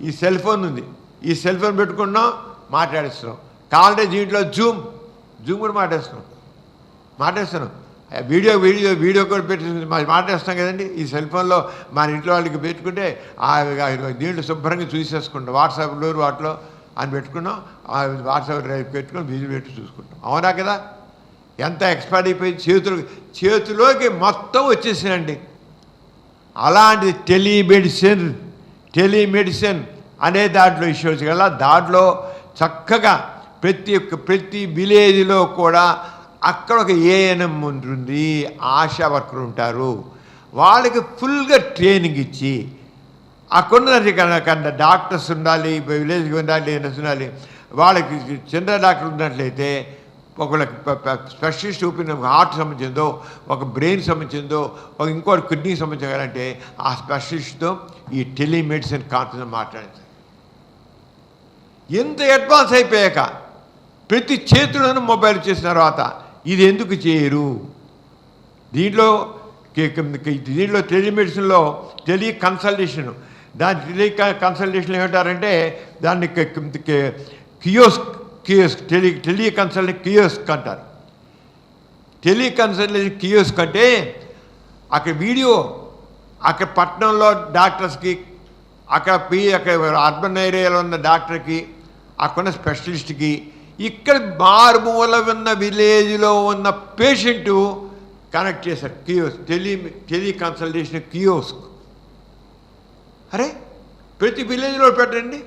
ఈ సెల్ ఫోన్ ఉంది, ఈ సెల్ ఫోన్ పెట్టుకున్నాం, మాట్లాడిస్తున్నాం. కావాలంటే దీంట్లో జూమ్ కూడా మాట్లాడుతున్నాం. వీడియో కూడా పెట్టి మాట్లాడుస్తాం కదండి. ఈ సెల్ ఫోన్లో మన ఇంట్లో వాళ్ళకి పెట్టుకుంటే దీంట్లో శుభ్రంగా చూసేసుకుంటాం. వాట్సాప్లో వాటిలో అని పెట్టుకున్నాం, వాట్సాప్ పెట్టుకుని వీడియో పెట్టి చూసుకుంటాం. అవునా కదా? ఎంత ఎక్స్పైర్ అయిపోయి చేతిలోకి మొత్తం వచ్చేసినండి. అలాంటి టెలిమెడిసిన్ అనే దాంట్లో ఇష్యూస్ కదా, దాంట్లో చక్కగా ప్రతి విలేజ్లో కూడా అక్కడ ఒక ఏఎన్ఎం ఉంటుంది, ఆశా వర్కర్ ఉంటారు. వాళ్ళకి ఫుల్గా ట్రైనింగ్ ఇచ్చి అక్కడ డాక్టర్స్ ఉండాలి, విలేజ్కి ఉండాలి, ఉండాలి. వాళ్ళకి చిన్న డాక్టర్ ఉన్నట్లయితే ఒకళ్ళకి స్పెషలిస్ట్ ఒపీనియన్, హార్ట్ సంబంధించిందో, ఒక బ్రెయిన్ సంబంధించిందో, ఒక ఇంకోటి కిడ్నీకి సంబంధించాలంటే ఆ స్పెషలిస్ట్తో ఈ టెలిమెడిసిన్ కాన్ఫరెన్స్ మాట్లాడించాలి. ఎంత అడ్వాన్స్ అయిపోయాక ప్రతి చేతిలోనూ మొబైల్ చేసిన తర్వాత ఇది ఎందుకు చేయరు? దీంట్లో టెలిమెడిసిన్లో టెలికన్సల్టేషన్, దాని టెలికన్సల్టేషన్ ఏమంటారంటే దాన్ని టెలికన్సల్టేషన్ కియోస్క్ అంటారు. టెలికన్సల్టేషన్ కియోస్క్ అంటే అక్కడ వీడియో, అక్కడ పట్టణంలో డాక్టర్స్కి అక్కడ అర్బన్ ఏరియాలో ఉన్న డాక్టర్కి, అక్కడ స్పెషలిస్ట్కి, ఇక్కడ మారుమూల ఉన్న విలేజ్లో ఉన్న పేషెంటు కనెక్ట్ చేశారు కియోస్క్, టెలికన్సల్టేషన్ కియోస్క్. అరే ప్రతి విలేజ్లో పెట్టండి,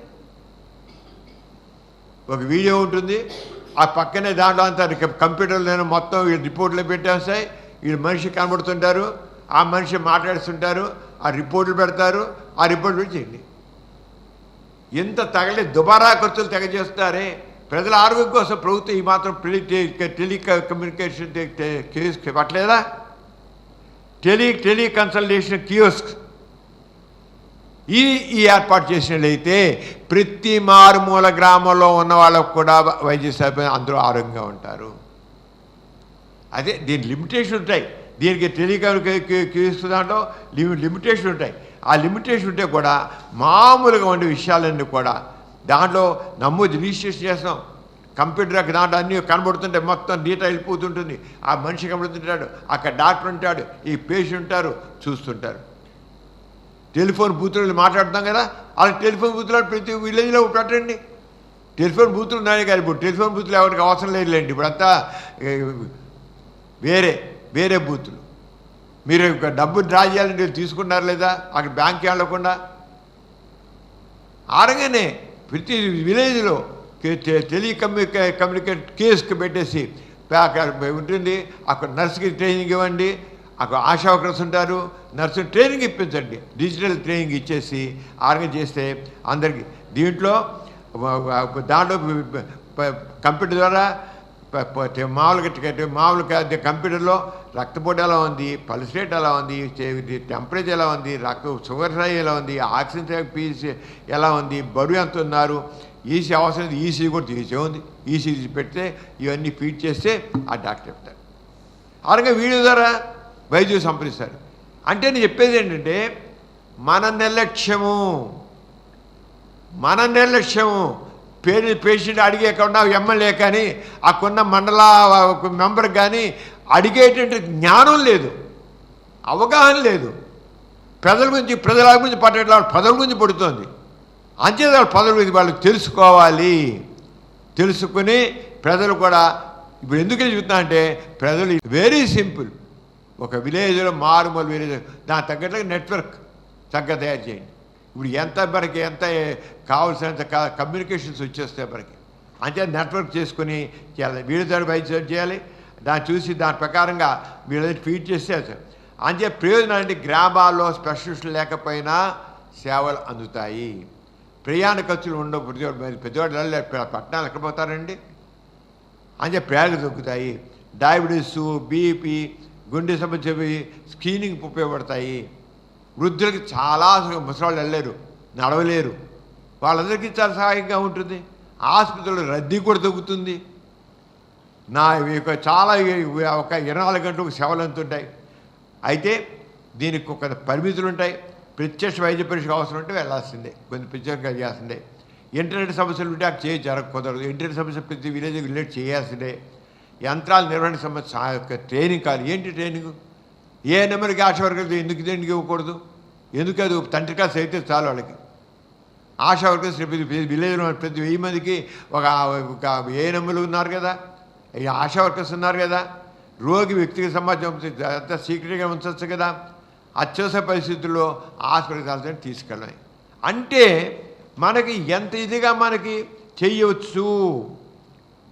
ఒక వీడియో ఉంటుంది, ఆ పక్కనే దాంట్లో అంతా కంప్యూటర్లో మొత్తం వీళ్ళు రిపోర్ట్లు పెట్టేస్తాయి, వీళ్ళు మనిషి కనబడుతుంటారు, ఆ మనిషి మాట్లాడుతుంటారు, ఆ రిపోర్ట్లు పెడతారు, ఆ రిపోర్ట్లు చేయండి. ఎంత దుబారా ఖర్చులు తెగ చేస్తారే. ప్రజల ఆరోగ్యం కోసం ప్రభుత్వం ఈ మాత్రం టెలికమ్యూనికేషన్ కియోస్క్ ఇవ్వట్లేదా? టెలికన్సల్టేషన్ కియోస్క్ ఈ ఏర్పాటు చేసినట్లయితే ప్రతి మారుమూల గ్రామంలో ఉన్న వాళ్ళకు కూడా వైద్య సదుపాయం అందరూ ఆరోగ్యంగా ఉంటారు. అదే దీని లిమిటేషన్ ఉంటాయి, దీనికి కియోస్క్ దాంట్లో లిమిటేషన్ ఉంటాయి. ఆ లిమిటేషన్ ఉంటే కూడా మామూలుగా ఉండే విషయాలన్నీ కూడా దాంట్లో నమోదు రిజిస్ట్రేషన్ చేస్తాం, కంప్యూటర్ దాంట్లో అన్నీ కనబడుతుంటాయి, మొత్తం డేటా వెళ్ళిపోతుంటుంది, ఆ మనిషి కనబడుతుంటాడు, అక్కడ డాక్టర్ ఉంటాడు, ఈ పేషెంట్ ఉంటారు, చూస్తుంటారు. టెలిఫోన్ బూతులు మాట్లాడుతాం కదా, అలా టెలిఫోన్ బూతులు ప్రతి విలేజ్లో పెట్టండి. టెలిఫోన్ బూతులు ఉన్నాయి కానీ ఇప్పుడు టెలిఫోన్ బూతులు ఎవరికి అవసరం లేదులేండి, ఇప్పుడంతా వేరే బూతులు. మీరు డబ్బు డ్రా చేయాలంటే తీసుకున్నారు లేదా అక్కడ బ్యాంక్ వెళ్ళకుండా? ఆరంగానే ప్రతి విలేజ్లో టెలికమ్యూనికేట్ కేసుకు పెట్టేసి ఉంటుంది, అక్కడ నర్సుకి ట్రైనింగ్ ఇవ్వండి, అక్కడ ఆశా వర్కర్స్ ఉంటారు, నర్సు ట్రైనింగ్ ఇప్పించండి, డిజిటల్ ట్రైనింగ్ ఇచ్చేసి ఆర్గనైజ్ చేస్తే అందరికీ దాంట్లో కంప్యూటర్ ద్వారా మామూలుగా కంప్యూటర్లో రక్తపోటు ఎలా ఉంది, పల్స్ రేట్ ఎలా ఉంది, టెంపరేచర్ ఎలా ఉంది, షుగర్ స్థాయి ఎలా ఉంది, ఆక్సిజన్ పీస్ ఎలా ఉంది, బరువు ఎంత ఉన్నారు, ఈసీ అవసరం ఈసీ కూడా తీసే ఉంది, ఈసీ పెడితే ఇవన్నీ ఫీడ్ చేస్తే ఆ డాక్టర్ చెప్తారు. అలాగే వీడియో ద్వారా వైద్యులు సంప్రదిస్తారు. అంటే నేను చెప్పేది ఏంటంటే మన నిర్లక్ష్యము పేషెంట్ అడిగేకుండా ఎమ్మెల్యే కానీ అక్కడున్న మండల మెంబర్ కానీ అడిగేటువంటి జ్ఞానం లేదు, అవగాహన లేదు. ప్రజల గురించి పట్టేట్లా ప్రజల గురించి పడుతుంది. అంచేత వాళ్ళ ప్రజల గురించి వాళ్ళకి తెలుసుకుని ప్రజలు కూడా ఇప్పుడు ఎందుకు చెబుతున్నా అంటే ప్రజలు వెరీ సింపుల్, ఒక విలేజ్లో మారుమూల విలేజ్ దాని తగ్గట్లుగా నెట్వర్క్ చక్కగా తయారు చేయండి. ఇప్పుడు ఎంత కావాల్సినంత కమ్యూనికేషన్స్ వచ్చేస్తాయి మనకి. అంటే నెట్వర్క్ చేసుకుని చేయాలి, వీళ్ళతో వైద్యం చేయాలి, దాన్ని చూసి దాని ప్రకారంగా వీళ్ళ ఫీడ్ చేస్తే అంతే ప్రయోజనాలు. అంటే గ్రామాల్లో స్పెషలిస్టులు లేకపోయినా సేవలు అందుతాయి, ప్రయాణ ఖర్చులు ఉండవు. పెద్దవాళ్ళు పట్టణాలు ఎక్కడ పోతారండి? అంటే ప్రయాణాలు దొరుకుతాయి, డయాబెటీసు, బీపీ, గుండె సమస్యవి స్క్రీనింగ్ ఉపయోగపడతాయి. వృద్ధులకి చాలా ముసలాళ్ళు వెళ్ళలేరు, నడవలేరు, వాళ్ళందరికీ చాలా సహాయంగా ఉంటుంది. ఆసుపత్రుల్లో రద్దీ కూడా తగ్గుతుంది. చాలా ఒక 24 గంటలకు సేవలు అందుతుంటాయి. అయితే దీనికి ఒక పరిమితులు ఉంటాయి. ప్రత్యక్ష వైద్య పరీక్ష అవసరం ఉంటే వెళ్ళాల్సిందే, కొన్ని ప్రత్యేకంగా చేయాల్సిందే. ఇంటర్నెట్ సమస్యలు ఉంటే అక్కడ కుదరదు. ఇంటర్నెట్ సమస్య ప్రతి విలేజ్ చేయాల్సిందే. యంత్రాల నిర్వహణ సమస్య ట్రైనింగ్ కాదు. ఏంటి ట్రైనింగ్? ఏ నెంబర్కి ఆశా వర్కర్స్ ఎందుకు ట్రైనింగ్ ఇవ్వకూడదు? ఎందుకు అది తండ్రి కాదు అయితే చాలు వాళ్ళకి. ఆశా వర్కర్స్ విలేజ్లో ప్రతి 1000 మందికి ఒక ఏ నెంబర్లు ఉన్నారు కదా, ఆశా వర్కర్స్ ఉన్నారు కదా. రోగి వ్యక్తిగత సమాచారం అంతా సీక్రెట్గా ఉంచవచ్చు కదా. అత్యవసర పరిస్థితుల్లో హాస్పిటల్కి తీసుకెళ్ళాలి. అంటే మనకి ఎంత ఇదిగా మనకి చేయవచ్చు,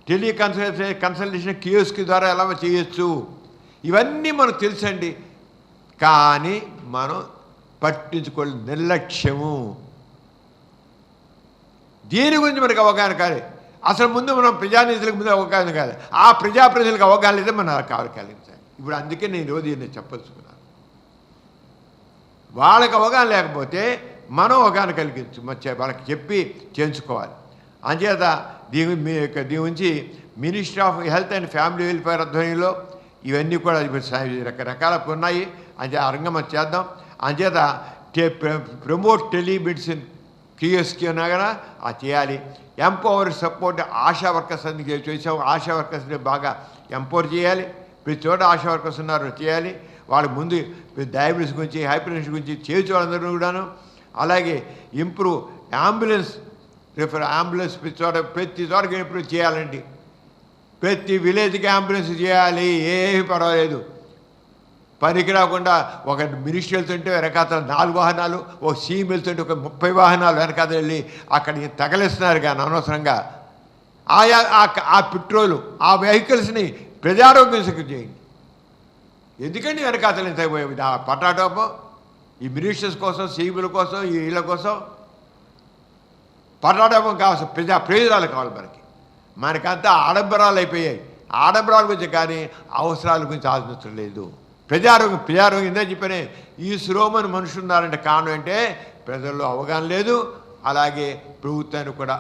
టెలికన్సల్టేషన్ కియోస్క్ ద్వారా ఎలా చేయొచ్చు, ఇవన్నీ మనకు తెలుసండి. కానీ మనం పట్టించుకోవాలి, నిర్లక్ష్యము. దీని గురించి మనకు అవగాహన కాదు. అసలు ముందు మనం ప్రజానిధులకు ముందు అవగాహన కాదు, ఆ ప్రజలకు అవగాహన అయితే మనం కలిగించాలి. ఇప్పుడు అందుకే నేను ఈరోజు నేను చెప్పదలుచుకున్నాను. వాళ్ళకి అవగాహన లేకపోతే మనం అవగాహన కలిగించు, వాళ్ళకి చెప్పి చేయించుకోవాలి. అంచేత దీని గురించి ministry of health and family welfare ఆధ్వర్యంలో ఇవన్నీ కూడా రకరకాల ఉన్నాయి. అంతే రంగం మనం చేద్దాం. అంచేత ప్రమోట్ టెలిమెడిసిన్ కియోస్క్ ఉన్నా కదా అది చేయాలి. ఎంపవర్ సపోర్ట్ ఆశా వర్కర్స్ అందుకు చేసాం. ఆశా వర్కర్స్ని బాగా ఎంపవర్ చేయాలి. ప్రతి చోట ఆశా వర్కర్స్ ఉన్నారు, చేయాలి. వాళ్ళ ముందు డయాబెటీస్ గురించి, హైపర్ టెన్షన్ గురించి చేయించే వాళ్ళందరూ కూడాను అలాగే ఇంప్రూవ్ అంబులెన్స్ ప్రతి చోటకి ఇంప్రూవ్ చేయాలండి. ప్రతి విలేజ్కి అంబులెన్స్ చేయాలి, ఏమీ పర్వాలేదు. పనికి రాకుండా ఒక మినిస్ట్రీ వెళ్తుంటే వెనకాతల 4 వాహనాలు, ఒక సీఎం వెళ్తుంటే ఒక 30 వాహనాలు వెనకాతలు వెళ్ళి అక్కడికి తగలిస్తున్నారు. కానీ అనవసరంగా ఆ పెట్రోలు ఆ వెహికల్స్ని ప్రజారోగ్యం చేయండి. ఎందుకండి వెనకాతలు ఇంత పట్టాటోపం ఈ మినిస్టర్స్ కోసం, సీఎంల కోసం, ఈ ఇళ్ళ కోసం పట్టాటోపం కావాల్సిన ప్రయోజనాలు కావాలి. మనకంతా ఆడంబరాలు అయిపోయాయి. ఆడంబరాల గురించి కానీ అవసరాల గురించి ఆలోచించడం లేదు. ప్రజారోగ్యం ఇందా చెప్పనే ఈ శ్రోమని మనుషులు ఉన్నారంటే కారణం అంటే ప్రజల్లో అవగాహన లేదు, అలాగే ప్రభుత్వానికి కూడా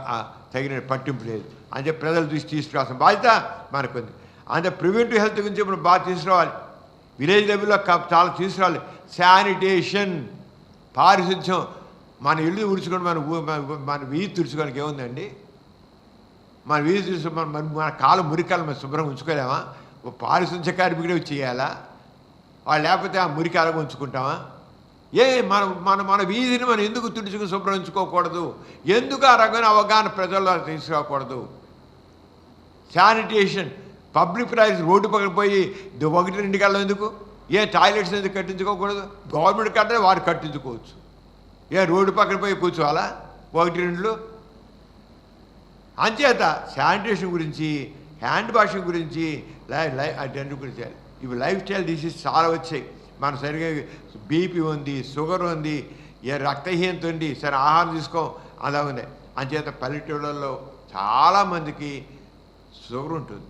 తగిన పట్టింపు లేదు. అంటే ప్రజల దృష్టి తీసుకురావాల్సిన బాధ్యత మనకుంది. అంటే ప్రివెంటివ్ హెల్త్ గురించి మనం బాగా తీసుకురావాలి. విలేజ్ లెవెల్లో చాలా తీసుకురావాలి. శానిటేషన్, పారిశుద్ధ్యం. మన ఇల్లు తుడుచుకొని మన వీధి తుడుచుకోవడానికి ఏముందండి? మన వీధి తుడుచుకొని మన కాలు మురికాలు మనం శుభ్రంగా ఉంచుకోలేమా? పారిశుద్ధ్య కార్మికుడే చేయాలా? వాళ్ళు లేకపోతే ఆ మురికాలుగా ఉంచుకుంటామా? మన వీధిని మనం ఎందుకు తుడుచుకుని శుభ్రం ఉంచుకోకూడదు? ఎందుకు ఆ రకమైన అవగాహన ప్రజల్లో తీసుకురాకూడదు? శానిటేషన్, పబ్లిక్ ప్రైస్ రోడ్డు పక్కన పోయి 1-2 గంటలు ఎందుకు? టాయిలెట్స్ ఎందుకు కట్టించుకోకూడదు? గవర్నమెంట్ కట్టే వారు కట్టించుకోవచ్చు. రోడ్డు పక్కన పోయి కూర్చోవాలా 1-2? అంచేత శానిటేషన్ గురించి, హ్యాండ్ వాషింగ్ గురించి, అటెండ్ గురించి, ఇవి లైఫ్ స్టైల్ డిసీజ్ చాలా వచ్చాయి. మన సరిగా బీపీ ఉంది, షుగర్ ఉంది, రక్తహీనత ఉంది, సరే ఆహారం తీసుకో, అలా ఉంది. అంచేత పల్లెటూళ్ళల్లో చాలామందికి షుగర్ ఉంటుంది.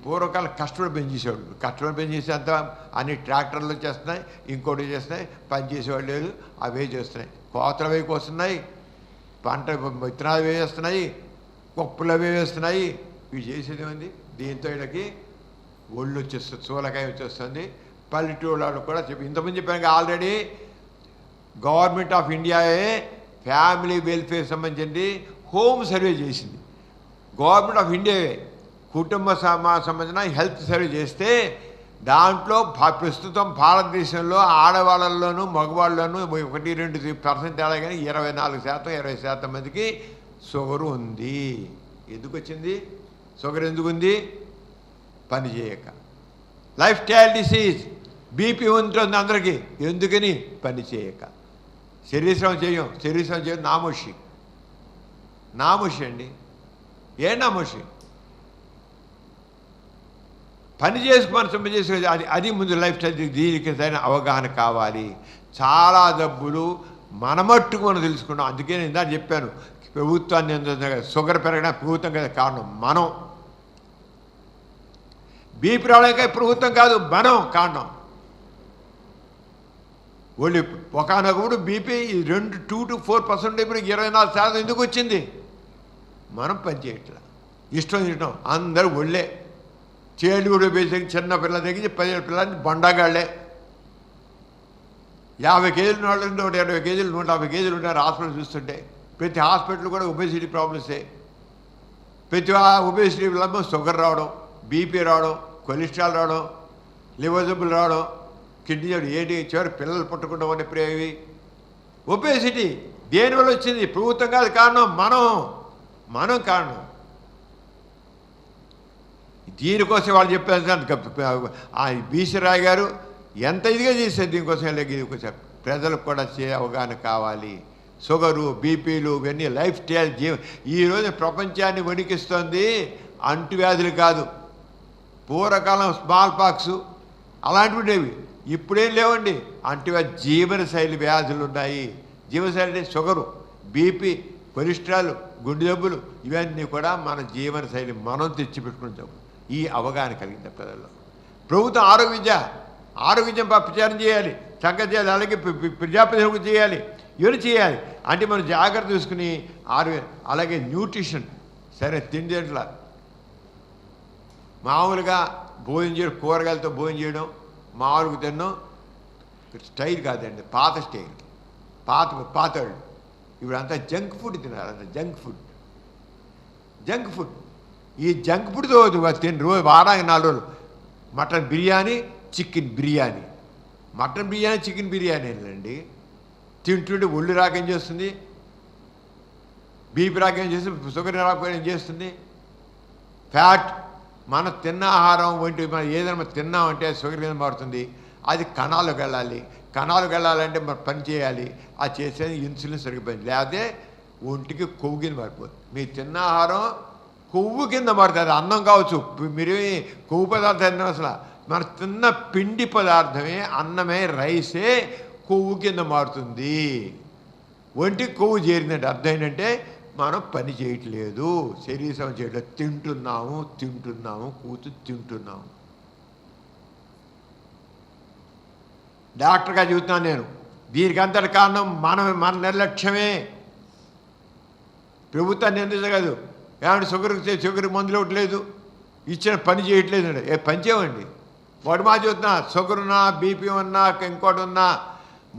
పూర్వకాలం కష్టపడి పెంచేసేవాడు. కష్టపడి పెంచేసేంత అన్ని ట్రాక్టర్లు చేస్తున్నాయి, ఇంకోటి చేస్తున్నాయి, పని చేసేవాడు లేదు, అవే చేస్తున్నాయి. కోతలు అవి వస్తున్నాయి, పంట విత్తనాలు వేస్తున్నాయి, పప్పులు అవి వేస్తున్నాయి. ఇవి చేసేది ఉంది. దీంతో వీళ్ళకి ఒళ్ళు వచ్చేస్తుంది, సూలకాయ వచ్చేస్తుంది. పల్లెటూళ్ళలో కూడా ఇంతకుముందు చెప్పాను ఆల్రెడీ గవర్నమెంట్ ఆఫ్ ఇండియాయే ఫ్యామిలీ వెల్ఫేర్ సంబంధించి హోమ్ సర్వే చేసింది. గవర్నమెంట్ ఆఫ్ ఇండియాయే కుటుంబ సంబంధించిన హెల్త్ సర్వే చేస్తే దాంట్లో ప్రస్తుతం భారతదేశంలో ఆడవాళ్ళలోనూ మగవాళ్ళలోనూ 1-2% తేడా కానీ 24%, 20% మందికి షుగర్ ఉంది. ఎందుకు వచ్చింది షుగర్? ఎందుకు ఉంది? పని చేయక. లైఫ్ స్టైల్ డిసీజ్, బీపీ ఉంటుంది అందరికీ. ఎందుకని? పని చేయక. శరీరం చేయం నామోషి అండి. ఏ నామోషి? పని చేసుకుని అది ముందు లైఫ్ స్టైల్. దీనికి సరైన అవగాహన కావాలి. చాలా జబ్బులు మన మట్టుకు మనం తెలుసుకున్నాం. అందుకే నేను ఇందా చెప్పాను, ప్రభుత్వాన్ని షుగర్ పెరగడానికి ప్రభుత్వం కదా కారణం. మనం బీపీ రావడానికి ప్రభుత్వం కాదు, మనం కారణం. వాళ్ళు ఒకనొకప్పుడు బీపీ 2-4% ఇప్పుడు 24% ఎందుకు వచ్చింది? మనం పని చేయట్లా, ఇష్టం తింటాం. అందరూ ఒళ్ళే చేళ్ళు కూడా వేసి చిన్న పిల్లల దగ్గర 10 ఏళ్ళ పిల్లల్ని బండాగాళ్లే. 50 కేజీలు వాళ్ళు 120 కేజీలు 150 కేజీలు ఉన్నారు హాస్పిటల్ చూస్తుంటే. ప్రతి హాస్పిటల్ కూడా ఒబేసిటీ ప్రాబ్లమ్సే. ప్రతి ఒబేసిటీ వల్ల షుగర్ రావడం, బీపీ రావడం, కొలెస్ట్రాల్ రావడం, లివర్ జబ్బులు రావడం, కిడ్నీ జబ్బులు, ఏంటి చివరి పిల్లలు పుట్టకుండా ఉన్న ప్రేవి ఒబేసిటీ. దేనివల్ల వచ్చింది? ప్రభుత్వం కాదు కారణం, మనం కారణం. దీనికోసం వాళ్ళు చెప్పారు. బీసీ రాయ్ గారు ఎంత ఇదిగా చేశారు దీనికోసం. ప్రజలకు కూడా అవగాహన కావాలి. షుగరు, బీపీలు ఇవన్నీ లైఫ్ స్టైల్ ఈరోజు ప్రపంచాన్ని వణికిస్తుంది అంటువ్యాధులు కాదు. పూర్వకాలం స్మాల్ పాక్స్ అలాంటివి ఉండేవి, ఇప్పుడేం లేవండి. అంటువ్యాధి జీవనశైలి వ్యాధులు ఉన్నాయి. జీవనశైలి అంటే షుగరు, బీపీ, కొలెస్ట్రాల్, గుండె జబ్బులు, ఇవన్నీ కూడా మన జీవనశైలి మనం తెచ్చిపెట్టుకున్న జబ్బులు. ఈ అవగాహన కలిగింది ప్రజల్లో. ప్రభుత్వం ఆరోగ్యం ప్రచారం చేయాలి, సంగతి చేయాలి, అలాగే ప్రజాప్రతినిధులకు చేయాలి, ఇవన్నీ చేయాలి. అంటే మనం జాగ్రత్త తీసుకుని అలాగే న్యూట్రిషన్, సరే తిండి అట్లా మామూలుగా భోజనం చేయడం, కూరగాయలతో భోజనం చేయడం, మామూలుగా తినడం స్టైల్ కాదండి, పాత స్టైల్. పాతవాళ్ళు ఇప్పుడు అంతా జంక్ ఫుడ్ తినాలి. అంత జంక్ ఫుడ్ ఈ జంక్ ఫుడ్తో తిని రోజు వారానికి 4 రోజులు mutton biryani, chicken biryani. Mutton biryani, chicken biryani అండి. తింటుంటే ఒళ్ళు రాకేం చేస్తుంది, బీపీ రాకేం చేస్తుంది, షుగర్ రాకపోయినా ఏం చేస్తుంది? ఫ్యాట్. మనం తిన్న ఆహారం వంటి మనం ఏదైనా తిన్నామంటే షుగర్ కింద మారుతుంది. అది కణాలకు వెళ్ళాలి. కణాలకు వెళ్ళాలంటే మనం పని చేయాలి. అది చేసేది ఇన్సులిన్ సరిపోయింది, లేకపోతే ఒంటికి కొవ్వు కింద మారిపోతుంది. మీరు తిన్న ఆహారం కొవ్వు కింద మారుతుంది. అది అన్నం కావచ్చు, మీరు కొవ్వు పదార్థం తిన్న అసలు మనం తిన్న పిండి పదార్థమే, అన్నమే, రైసే కొవ్వు కింద మారుతుంది. ఒంటికి కొవ్వు చేరిందంటే అర్థం ఏంటంటే మనం పని చేయట్లేదు, శరీరం చేయట్లేదు, తింటున్నాము తింటున్నాము. డాక్టర్గా చెబుతున్నాను నేను, దీనికి అంతటి కారణం మన నిర్లక్ష్యమే. ప్రభుత్వాన్ని నిందించగలదు. ఏమంటే షుగర్ మందులు ఇవ్వట్లేదు, ఇచ్చిన పని చేయట్లేదు. పని చేయమండి. వాడు మా చెబుతున్నా, షుగర్ ఉన్నా, బీపీ ఉన్నా, ఇంకోటి ఉన్నా,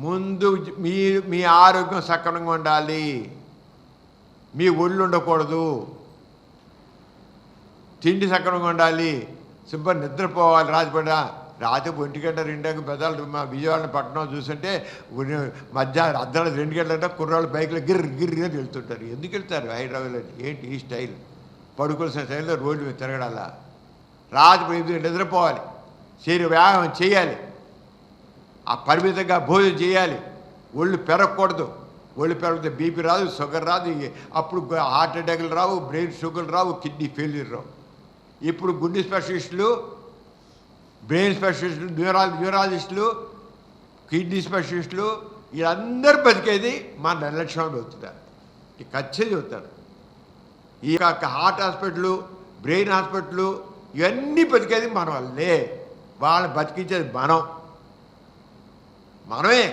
ముందు మీ ఆరోగ్యం సక్రమంగా ఉండాలి. మీ ఒళ్ళు ఉండకూడదు, తిండి సక్రమంగా ఉండాలి, శుభ్రం నిద్రపోవాలి. రాత్రి 1 గంట 2 గంటలకు పెదాలు మా విజయవాడ పట్టణం చూస్తుంటే మధ్యాహ్నం అర్ధరాత్రి 2 గంటలంటే కుర్రాళ్ళు బైక్లో గిర్రి అని వెళ్తుంటారు. ఎందుకు వెళ్తారు హైదరాబాద్లో? ఏంటి ఈ స్టైల్? పడుకోవాల్సిన స్టైల్లో రోడ్డు మీద తిరగడాలా? రాత్రి 8 గంటలు నిద్రపోవాలి, శరీర వ్యాయామం చేయాలి, ఆ పరిమితంగా భోజనం చేయాలి. ఒళ్ళు పెరగకూడదు. ఒళ్ళు పెరిగితే బీపీ రాదు, షుగర్ రాదు, అప్పుడు హార్ట్ అటాక్లు రావు, బ్రెయిన్ షుగర్ రావు, కిడ్నీ ఫెయిల్యూర్ రావు. ఇప్పుడు గుండె స్పెషలిస్టులు, బ్రెయిన్ స్పెషలిస్టులు, న్యూరాలజిస్టులు, కిడ్నీ స్పెషలిస్టులు వీళ్ళందరూ బతికేది మన నిర్లక్ష్యం అవుతున్నారు. ఈ ఖచ్చితంగా చెబుతారు. ఈ హార్ట్ హాస్పిటల్, బ్రెయిన్ హాస్పిటల్ ఇవన్నీ బతికేది మన వల్లే. వాళ్ళని బతికించేది మనమే.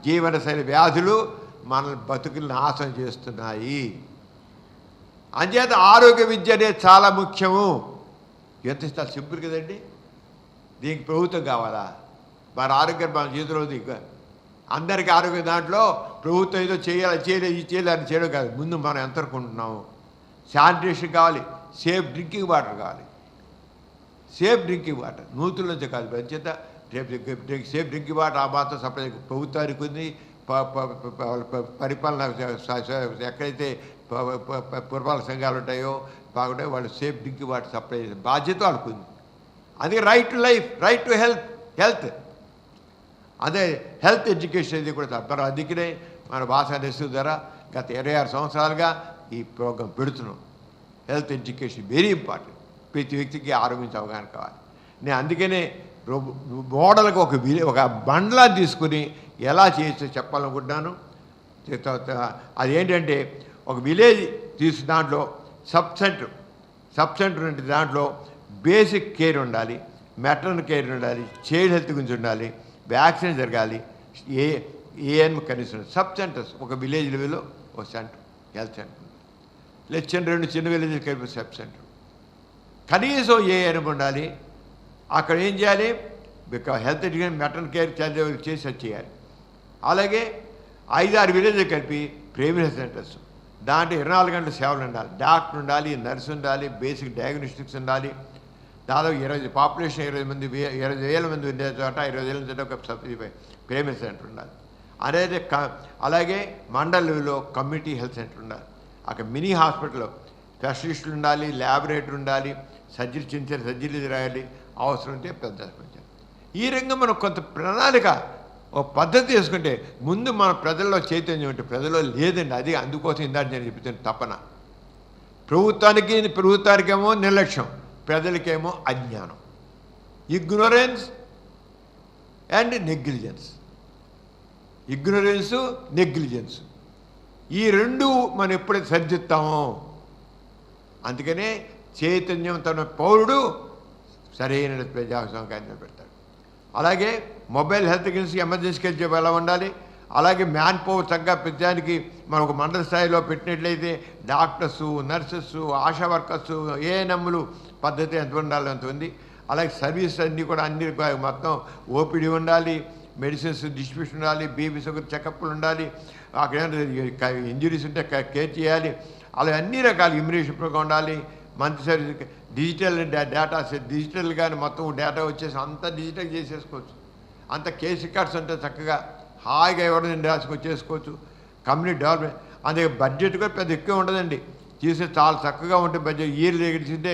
జీవనశైలి వ్యాధులు మనల్ని బతుకులు నాశనం చేస్తున్నాయి. అంచేత ఆరోగ్య విద్య అనేది చాలా ముఖ్యము. ఎంత చాలా సింపుల్ కదండి. దీనికి ప్రభుత్వం కావాలా? మరి ఆరోగ్యం మన చేతిలో ఉంది. అందరికీ ఆరోగ్యం దాంట్లో ప్రభుత్వం ఏదో చేయాలి అని చేయడం కాదు. ముందు మనం ఎంత అనుకుంటున్నాము? శానిటేషన్ కావాలి, సేఫ్ డ్రింకింగ్ వాటర్ కావాలి. సేఫ్ డ్రింకింగ్ వాటర్ నూతుల నుంచి కాదు. అంచేత సేఫ్ డ్రింకింగ్ వాటర్ ఆ మాత్రం సప్లై ప్రభుత్వానికి ఉంది. పరిపాలన ఎక్కడైతే పురపాలక సంఘాలు ఉంటాయో బాగుంటాయో వాళ్ళు సేఫ్ డ్రింకింగ్ వాటర్ సప్లై చేసే బాధ్యత వాళ్ళకు ఉంది. అందుకే right to life, right to health. అదే హెల్త్ ఎడ్యుకేషన్ ఇది కూడా తప్పరు. అందుకనే మన భాషా నెస్సు ద్వారా గత 26 సంవత్సరాలుగా ఈ ప్రోగ్రాం పెడుతున్నాం. Health education very important. ప్రతి వ్యక్తికి ఆరోగ్యం అవగాహన కావాలి. నేను అందుకనే మోడల్కి ఒక బండ్లా తీసుకుని ఎలా చేయొచ్చో చెప్పాలనుకుంటున్నాను. అదేంటంటే ఒక విలేజ్ దాంట్లో సబ్ సెంటర్ అంటే దాంట్లో బేసిక్ కేర్ ఉండాలి, మెటర్నల్ కేర్ ఉండాలి, చైల్డ్ హెల్త్ గురించి ఉండాలి, వ్యాక్సిన్ జరగాలి, ఏఎన్ కనీసం సబ్ సెంటర్స్ ఒక విలేజ్ లెవెల్లో ఒక సెంటర్, హెల్త్ సెంటర్ లేదు. చిన్న విలేజ్కి వెళ్ళి సబ్ సెంటర్ కనీసం ఏఎన్ ఉండాలి. అక్కడ ఏం చేయాలి? హెల్త్ ఎడ్యుకేషన్, మెటర్నల్ కేర్ చేసి చేయాలి. అలాగే 5-6 విలేజ్లు కలిపి ప్రైమరీ హెల్త్ సెంటర్స్, దాంట్లో 24 గంటల సేవలు ఉండాలి. డాక్టర్ ఉండాలి, నర్స్ ఉండాలి, బేసిక్ డయాగ్నోస్టిక్స్ ఉండాలి. దాదాపు 20 పాపులేషన్ 20,000 మంది ఉండే చోట 20,000 చోట ఒక ప్రైమరీ సెంటర్ ఉండాలి. అనేది అలాగే మండల్ లెవెల్లో కమ్యూనిటీ హెల్త్ సెంటర్ ఉండాలి. అక్కడ మినీ హాస్పిటల్లో స్పెషలిస్టులు ఉండాలి, ల్యాబొరేటరీ ఉండాలి, చిన్న సర్జరీలు రాయాలి, అవసరం ఉంటే పెద్ద హాస్పిటల్. ఈ రంగం మనం కొంత ప్రణాళిక, ఒక పద్ధతి చేసుకుంటే ముందు మన ప్రజల్లో చైతన్యం ఉంటే ప్రజల్లో లేదండి. అది అందుకోసం ఇందాక నేను చెప్తాను తపన. ప్రభుత్వానికేమో నిర్లక్ష్యం, ప్రజలకేమో అజ్ఞానం, ఇగ్నోరెన్స్ అండ్ నెగ్లిజెన్స్. నెగ్లిజెన్స్ ఈ రెండు మనం ఎప్పుడైతే సరిదిద్దామో, అందుకనే చైతన్యవంతమైన పౌరుడు సరైన ప్రజాస్వామ్యాన్ని పెడతాడు. అలాగే మొబైల్ హెల్త్ కింద ఎమర్జెన్సీకి వెళ్ళి ఎలా ఉండాలి. అలాగే మ్యాన్ పవర్ తగ్గ ప్రజానికి మనం ఒక మండల స్థాయిలో పెట్టినట్లయితే డాక్టర్సు, నర్సెస్, ఆశా వర్కర్సు, ఏఎన్ఎంలు పద్ధతి ఎంత ఉండాలి అంత ఉంది. అలాగే సర్వీస్ అన్నీ కూడా అన్ని మొత్తం ఓపీడీ ఉండాలి, మెడిసిన్స్ డిస్ట్రిబ్యూషన్ ఉండాలి, బీపీ షుగర్ చెకప్లు ఉండాలి, అక్కడ ఏమైనా ఇంజురీస్ ఉంటే కేర్ చేయాలి. అలా అన్ని రకాల ఇమ్యునేషన్ ప్రోగ్రాం ఉండాలి. Monthly service, digital data, digital కానీ మొత్తం డేటా వచ్చేసి అంతా డిజిటల్ చేసేసుకోవచ్చు. అంత కేస్ రికార్డ్స్ ఉంటే చక్కగా హాయిగా ఎవరైనా రాసుకొచ్చేసుకోవచ్చు. కమ్యూనిటీ డెవలప్మెంట్ అందుకే బడ్జెట్ కూడా పెద్ద ఎక్కువ ఉండదండి. చేస్తే చాలా చక్కగా ఉంటుంది బడ్జెట్. ఇయర్లీ చేసింటే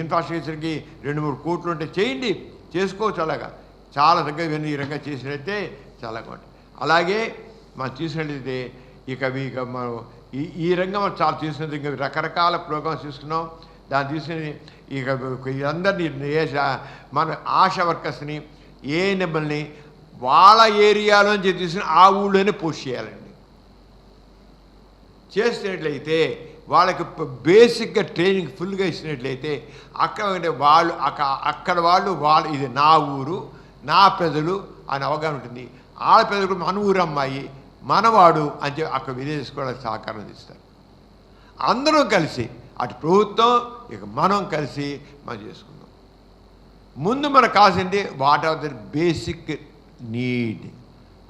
ఇన్ఫ్రాస్ట్రక్చర్కి 2-3 కోట్లు ఉంటే చేయండి, చేసుకోవచ్చు. అలాగా చాలా దగ్గర ఇవన్నీ ఈ రంగా చేసినట్లయితే చాలా బాగుంటుంది. అలాగే మనం చూసినట్లయితే ఇక మనం ఈ రంగం మనం చాలా చూసినది. ఇంకా రకరకాల ప్రోగ్రామ్స్ తీసుకున్నాం. దాన్ని తీసుకుని ఇక అందరినీ మన ఆశా వర్కర్స్ని ఏఎన్ఎంఎల్ని వాళ్ళ ఏరియాలోంచి తీసుకుని ఆ ఊళ్ళోనే పోస్ట్ చేయాలండి. చేసినట్లయితే వాళ్ళకి బేసిక్గా ట్రైనింగ్ ఫుల్గా ఇచ్చినట్లయితే అక్కడ వాళ్ళు ఇది నా ఊరు, నా ప్రజలు అని అవగాహన ఉంటుంది. ఆ ప్రజలకు మన ఊరు అమ్మాయి, మనవాడు అని చెప్పి అక్కడ విదేశీసుకోవడానికి సహకారం ఇస్తారు. అందరం కలిసి అటు ప్రభుత్వం ఇక మనం కలిసి మనం చేసుకుందాం. ముందు మనకు కావాల్సింది what are the basic need.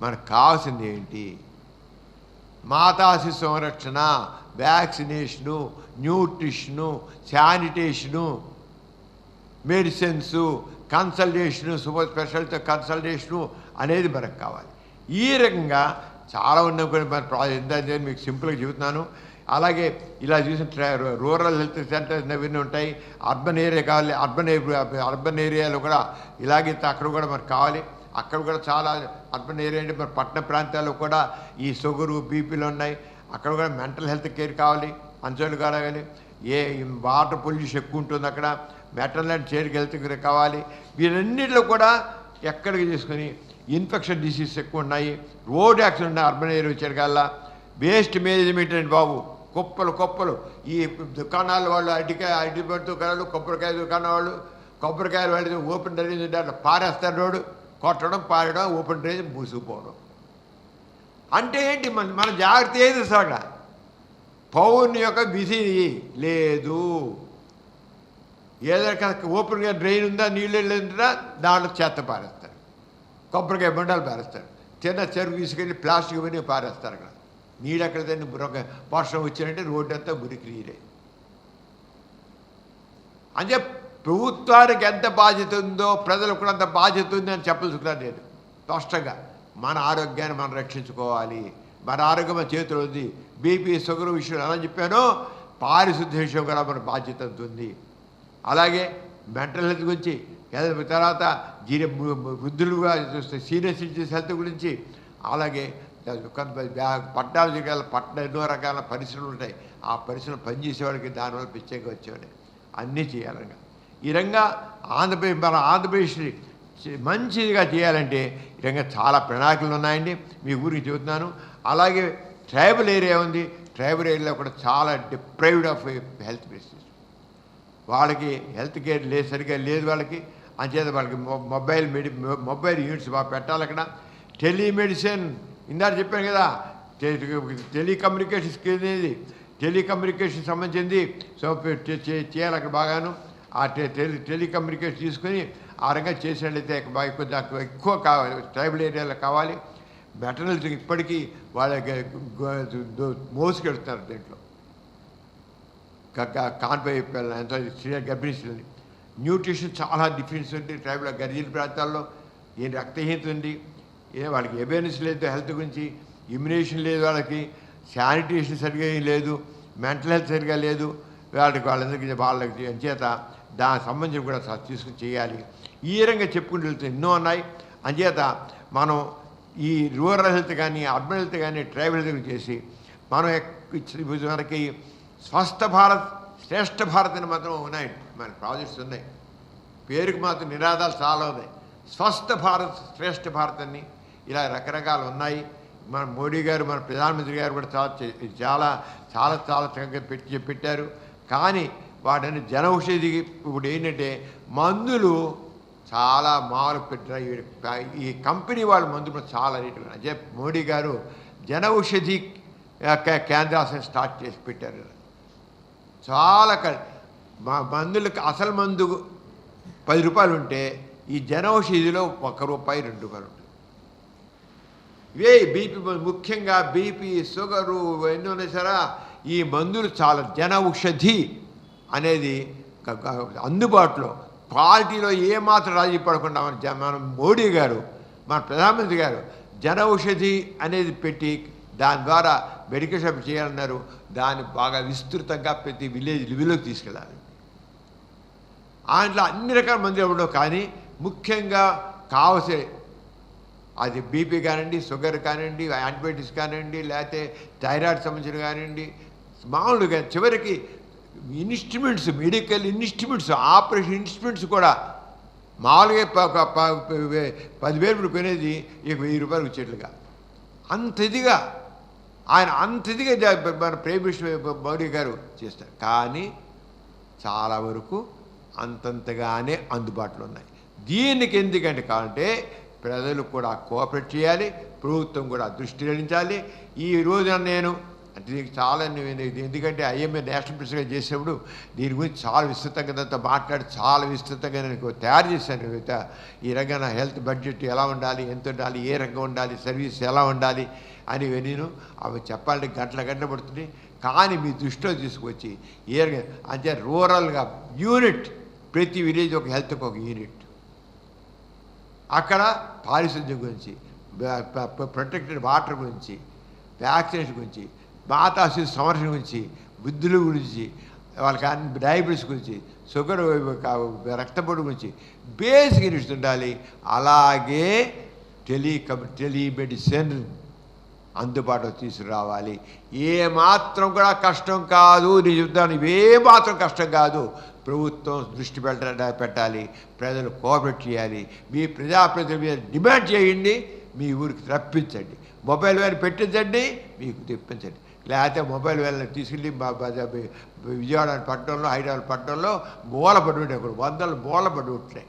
మనకు కావాల్సింది ఏంటి? మాతా శిశు సంరక్షణ, vaccination, nutrition, sanitation, medicines, consultation, super speciality consultation అనేది మనకు కావాలి. ఈ రకంగా చాలా ఉన్న కొన్ని మన ప్రాజెక్ట్ మీకు సింపుల్గా చెబుతున్నాను. అలాగే ఇలా చూసిన రూరల్ హెల్త్ సెంటర్స్ అవన్నీ ఉంటాయి. అర్బన్ ఏరియా కావాలి. అర్బన్ ఏరియాలో కూడా ఇలాగే అక్కడ కూడా మనకు కావాలి. అక్కడ కూడా చాలా అర్బన్ ఏరియా అంటే మన పట్టణ ప్రాంతాల్లో కూడా ఈ షుగరు, బీపీలు ఉన్నాయి. అక్కడ కూడా మెంటల్ హెల్త్ కేర్ కావాలి, అంచోళ్ళు కావాలి. వాటర్ పొల్యూషన్ ఎక్కువ ఉంటుంది అక్కడ, maternal and child health care కావాలి. వీరన్నిటిలో కూడా ఎక్కడికి తీసుకొని ఇన్ఫెక్షన్ డిసీజెస్ ఎక్కువ ఉన్నాయి, రోడ్ యాక్సిడెంట్ ఉన్నాయి అర్బన్ ఏరియా వచ్చేటికల్లా. వేస్ట్ మేనేజ్మెంట్ అండి బాబు, కుప్పలు ఈ దుకాణాల వాళ్ళు అరటి దుకాణాలు, కొబ్బరికాయ దుకాణాల వాళ్ళు కొబ్బరికాయలు వాళ్ళు ఓపెన్ డ్రైనేజ్ ఉంటే అట్లా పారేస్తారు. రోడ్డు కొట్టడం, పారడం, ఓపెన్ డ్రైనేజ్ మూసుకుపోవడం అంటే ఏంటి? మన జాగ్రత్త ఏది అసలు? పౌరుని యొక్క విధి లేదు. ఏదైనా ఓపెన్గా డ్రైన్ ఉందా, నీళ్ళు వెళ్ళిందా దాంట్లో చెత్త పారేస్తారు, కొబ్బరికాయ బండాలు పారేస్తారు, చిన్న చెరుకు తీసుకెళ్ళి ప్లాస్టిక్ ఇవన్నీ పారేస్తారు. అక్కడ నీళ్ళు ఎక్కడైతే వర్షం వచ్చినట్టే రోడ్డు అంతా మురికిరే. అంటే ప్రభుత్వానికి ఎంత బాధ్యత ఉందో ప్రజలకు కూడా అంత బాధ్యత ఉంది అని చెప్పాల్సుకున్నాను నేను స్పష్టంగా. మన ఆరోగ్యాన్ని మనం రక్షించుకోవాలి. మన ఆరోగ్యం మన చేతిలో ఉంది. బీపీ, షుగర్ విషయం ఎలా చెప్పానో పారిశుద్ధ్య విషయం కూడా మన బాధ్యత ఉంది. అలాగే మెంటల్ హెల్త్ గురించి, తర్వాత వృద్ధులుగా చూస్తే సీనియర్ సిటిజన్స్ హెల్త్ గురించి, అలాగే పట్టణాలు జిల్లాల ఎన్నో రకాల పరిశ్రమలు ఉంటాయి. ఆ పరిశ్రమలు పనిచేసేవాడికి దానివల్ల ప్రత్యేకంగా వచ్చేవాడి అన్నీ చేయాలంగా. ఈ రంగా మన ఆంధ్రప్రదేశ్ని మంచిదిగా చేయాలంటే ఈ రంగా చాలా ప్రణాళికలు ఉన్నాయండి. మీ ఊరికి చెబుతున్నాను. అలాగే ట్రైబల్ ఏరియా ఉంది. ట్రైబల్ ఏరియాలో కూడా చాలా డిప్రైవ్డ్ ఆఫ్ హెల్త్ ఫెసిలిటీస్. వాళ్ళకి హెల్త్ కేర్ సరిగ్గా లేదు వాళ్ళకి. అంచేత వాళ్ళకి మొబైల్ యూనిట్స్ బాగా పెట్టాలి అక్కడ. టెలిమెడిసిన్ ఇందాక చెప్పాను కదా, టెలికమ్యూనికేషన్ స్కిల్ అనేది టెలికమ్యూనికేషన్ సంబంధించింది. సో చేయాలి అక్కడ బాగాను. ఆ టెలికమ్యూనికేషన్ తీసుకొని ఆ రంగా చేసినట్లయితే ఎక్కువ కావాలి. ట్రైబల్ ఏరియాలో కావాలి. మెటర్నల్ ఇప్పటికీ వాళ్ళకి మోసుకెళ్తున్నారు. దీంట్లో కాన్పై ఎంతో గర్భిణీని న్యూట్రిషన్ చాలా డిఫరెన్స్ ఉంది. ట్రైబల్ గిరిజన ప్రాంతాల్లో ఏం రక్తహీనత ఉంది, వాళ్ళకి అవేర్నెస్ లేదు, హెల్త్ గురించి ఇమ్యునేషన్ లేదు, వాళ్ళకి శానిటేషన్ సరిగా లేదు, మెంటల్ హెల్త్ సరిగా లేదు. వాళ్ళకి అంచేత దానికి సంబంధించి కూడా తీసుకుని చేయాలి. ఈ రంగా చెప్పుకుంటూ వెళ్తే ఎన్నో ఉన్నాయి. అంచేత మనం ఈ రూరల్ హెల్త్ కానీ, అర్బన్ హెల్త్ కానీ, ట్రైబల్ హెల్త్ చేసి మనం మనకి స్వస్థ భారత్, శ్రేష్ఠ భారత్ అని మాత్రం ఉన్నాయండి. మన ప్రాజెక్ట్స్ ఉన్నాయి. పేరుకు మాత్రం నినాదాలు చాలా ఉన్నాయి. స్వస్థ భారత్, శ్రేష్ఠ భారత్ అని ఇలా రకరకాలు ఉన్నాయి. మన మోడీ గారు, మన ప్రధానమంత్రి గారు కూడా చాలా చాలా చాలా చక్కగా పెట్టారు. కానీ వాటిని జనౌషధికి ఇప్పుడు ఏంటంటే మందులు చాలా మాలు పెట్టారు. ఈ కంపెనీ వాళ్ళు మందులు చాలా రేటు. అదే మోడీ గారు జనౌషధి కేంద్రాలను స్టార్ట్ చేసి పెట్టారు. చాలా మందులకు అసలు మందు 10 రూపాయలు ఉంటే ఈ జనౌషధిలో ₹1, ₹2 ఉంటుంది. ఇవే బీపీ, ముఖ్యంగా బీపీ, షుగరు ఎన్ని ఉన్నాయి సరే ఈ మందులు చాలా జనౌషధి అనేది అందుబాటులో క్వాలిటీలో ఏమాత్రం రాజీ పడకుండా మన మోడీ గారు, మన ప్రధానమంత్రి గారు జన ఔషధి అనేది పెట్టి దాని ద్వారా మెడికల్ షాప్ చేయాలన్నారు. దాన్ని బాగా విస్తృతంగా ప్రతి విలేజ్లోకి తీసుకెళ్ళాలి. దాంట్లో అన్ని రకాల మందులు ఇవ్వడం, కానీ ముఖ్యంగా కావలసే అది బీపీ కానివ్వండి, షుగర్ కానివ్వండి, యాంటీబయాటిక్స్ కానివ్వండి, లేకపోతే థైరాయిడ్ సంబంధించిన కానివ్వండి, మామూలుగా చివరికి instruments, medical instruments, operation instruments కూడా మామూలుగా 10,000 కొనేది ఇక 1,000 రూపాయలు వచ్చేట్లుగా అంత ఇదిగా ఆయన మన ప్రేమిష్ణ మోడీ గారు చేస్తారు. కానీ చాలా వరకు అంతంతగానే అందుబాటులో ఉన్నాయి. దీనికి ఎందుకంటే కావాలంటే ప్రజలు కూడా కోఆపరేట్ చేయాలి, ప్రభుత్వం కూడా దృష్టి హరించాలి. ఈ రోజున నేను అంటే దీనికి చాలా ఎందుకంటే ఐఎంఏ నేషనల్ ప్రెసిడెంట్గా చేసేప్పుడు దీని గురించి చాలా విస్తృతంగా మాట్లాడి చాలా విస్తృతంగా నేను తయారు చేశాను. ఈ రంగం హెల్త్ బడ్జెట్ ఎలా ఉండాలి, ఎంత ఉండాలి, ఏ రంగం ఉండాలి, సర్వీస్ ఎలా ఉండాలి అని నేను అవి చెప్పాలంటే గంటల పడుతుంది. కానీ మీ దృష్టిలో తీసుకొచ్చి ఏ రంగం అంటే రూరల్గా యూనిట్, ప్రతి విలేజ్ ఒక హెల్త్కి ఒక యూనిట్, అక్కడ పారిశుద్ధ్యం గురించి, ప్రొటెక్టెడ్ వాటర్ గురించి, వ్యాక్సినేషన్ గురించి, మాతా శిశు సంరక్షణ గురించి, వృద్ధుల గురించి, వాళ్ళకి డయాబెటీస్ గురించి, షుగర్, రక్తపోటు గురించి బేసిక్ యూనిట్స్ ఉండాలి. అలాగే టెలిమెడిసిన్ అందుబాటులో తీసుకురావాలి. ఏమాత్రం కూడా కష్టం కాదు, నేను చెప్తాను, ఏమాత్రం కష్టం కాదు. ప్రభుత్వం దృష్టి పెట్టాలి, ప్రజలు కోఆపరేట్ చేయాలి. మీ ప్రజాప్రతినిధుల మీద డిమాండ్ చేయండి, మీ ఊరికి రప్పించండి. మొబైల్ వ్యాన్ పెట్టించండి, మీకు తెప్పించండి. లేకపోతే మొబైల్ వ్యాన్ తీసుకెళ్ళి విజయవాడ పట్టణంలో, హైదరాబాద్ పట్టణంలో మూల పడి అక్కడ 100 మూల పడి ఉంటున్నాయి.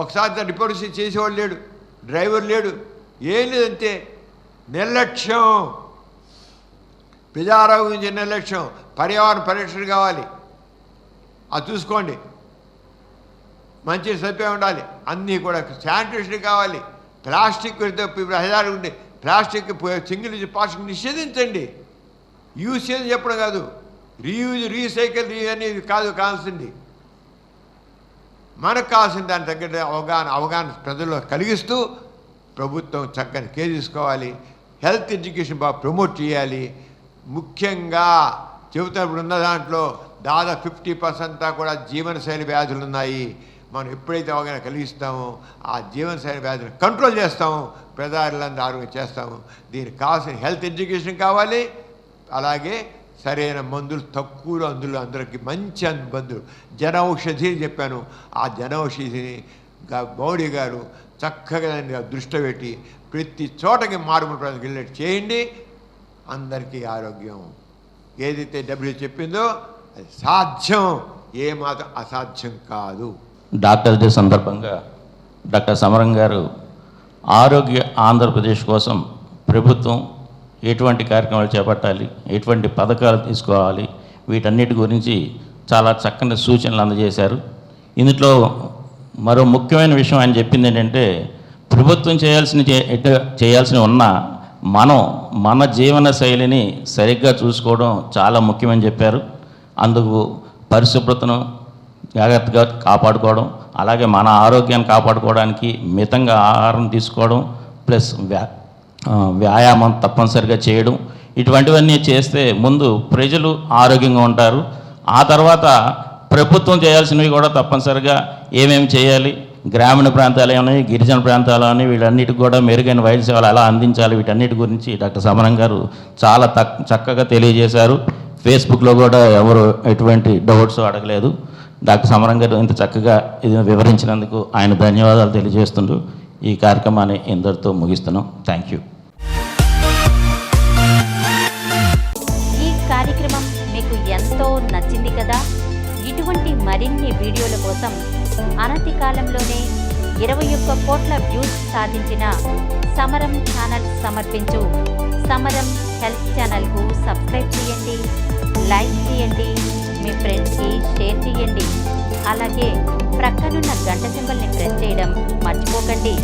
ఒకసారి రిపోర్ట్ చేసేవాడు లేడు, డ్రైవర్ లేడు, ఏం లేదంతే. నిర్లక్ష్యం, ప్రజారోగ్యం గురించి నిర్లక్ష్యం. పర్యావరణ పరిరక్షణ కావాలి, అది చూసుకోండి. మంచి సదుపాయం ఉండాలి, అన్నీ కూడా శానిటేషన్ కావాలి. ప్లాస్టిక్ హజారు ఉండే ప్లాస్టిక్ సింగిల్ యూజ్ ప్లాస్టిక్ నిషేధించండి. యూజ్ చేయని చెప్పడం కాదు, రీయూజ్, రీసైకిల్ అనేది కాదు కావాల్సింది. మనకు కావాల్సిన దాని తగ్గట్టు అవగాహన ప్రజల్లో కలిగిస్తూ ప్రభుత్వం చక్కని కేర్ తీసుకోవాలి. హెల్త్ ఎడ్యుకేషన్ బాగా ప్రమోట్ చేయాలి. ముఖ్యంగా చెబుతున్నప్పుడు ఉన్న దాంట్లో దాదాపు 50% కూడా జీవనశైలి వ్యాధులు ఉన్నాయి. మనం ఎప్పుడైతే అవగాహన కలిగిస్తామో ఆ జీవనశైలి వ్యాధులను కంట్రోల్ చేస్తాము, ప్రజలందరూ ఆరోగ్యం చేస్తాము. దీనికి కావాల్సిన హెల్త్ ఎడ్యుకేషన్ కావాలి. అలాగే సరైన మందులు తక్కువలో అందరికీ మంచి మందులు, జన ఔషధి అని చెప్పాను. ఆ జన ఔషధిని మోడీ గారు చక్కగా దాన్ని దృష్టి పెట్టి ప్రతి చోటకి మారుమూల ప్రాంతానికి వెళ్ళేట్టు చేయండి. అందరికీ ఆరోగ్యం. ఏదైతే WHO చెప్పిందో అది సాధ్యం, ఏమాత్రం అసాధ్యం కాదు. డాక్టర్స్ డే సందర్భంగా డాక్టర్ సమరం గారు ఆరోగ్య ఆంధ్రప్రదేశ్ కోసం ప్రభుత్వం ఎటువంటి కార్యక్రమాలు చేపట్టాలి, ఎటువంటి పథకాలు తీసుకోవాలి, వీటన్నిటి గురించి చాలా చక్కని సూచనలు అందజేశారు. ఇందులో మరో ముఖ్యమైన విషయం ఆయన చెప్పింది ఏంటంటే, ప్రభుత్వం చేయాల్సినవి ఉన్నా మన జీవన శైలిని సరిగ్గా చూసుకోవడం చాలా ముఖ్యమని చెప్పారు. అందుకు పరిశుభ్రతను జాగ్రత్తగా కాపాడుకోవడం, అలాగే మన ఆరోగ్యాన్ని కాపాడుకోవడానికి మితంగా ఆహారం తీసుకోవడం, ప్లస్ వ్యాయామం తప్పనిసరిగా చేయడం, ఇటువంటివన్నీ చేస్తే ముందు ప్రజలు ఆరోగ్యంగా ఉంటారు. ఆ తర్వాత ప్రభుత్వం చేయాల్సినవి కూడా తప్పనిసరిగా ఏమేమి చేయాలి, గ్రామీణ ప్రాంతాలు ఏమన్నాయి, గిరిజన ప్రాంతాలు అని, వీటన్నిటికి కూడా మెరుగైన వైద్య సేవలు ఎలా అందించాలి, వీటన్నిటి గురించి డాక్టర్ సమరం గారు చాలా చక్కగా తెలియజేశారు. ఫేస్బుక్లో కూడా ఎవరు ఎటువంటి డౌట్స్ అడగలేదు. డాక్టర్ సమరం గారు ఇంత చక్కగా ఇది వివరించినందుకు ఆయన ధన్యవాదాలు తెలియజేస్తుంటూ ఈ కార్యక్రమాన్ని ఇందరితో ముగిస్తున్నాం. Thank you. ఈ కార్యక్రమం మీకు ఎంతో నచ్చింది కదా. ఇటువంటి మరిన్ని వీడియోల కోసం అనతి కాలంలోనే 21 కోట్ల వ్యూస్ సాధించిన సమరం ఛానల్ సమర్పించు సమరం హెల్త్ ఛానల్కు సబ్స్క్రైబ్ చేయండి, లైక్ చేయండి, మీ ఫ్రెండ్స్కి షేర్ చేయండి. అలాగే ప్రక్కనున్న గంట సింబల్ని ప్రెస్ చేయడం మర్చిపోకండి.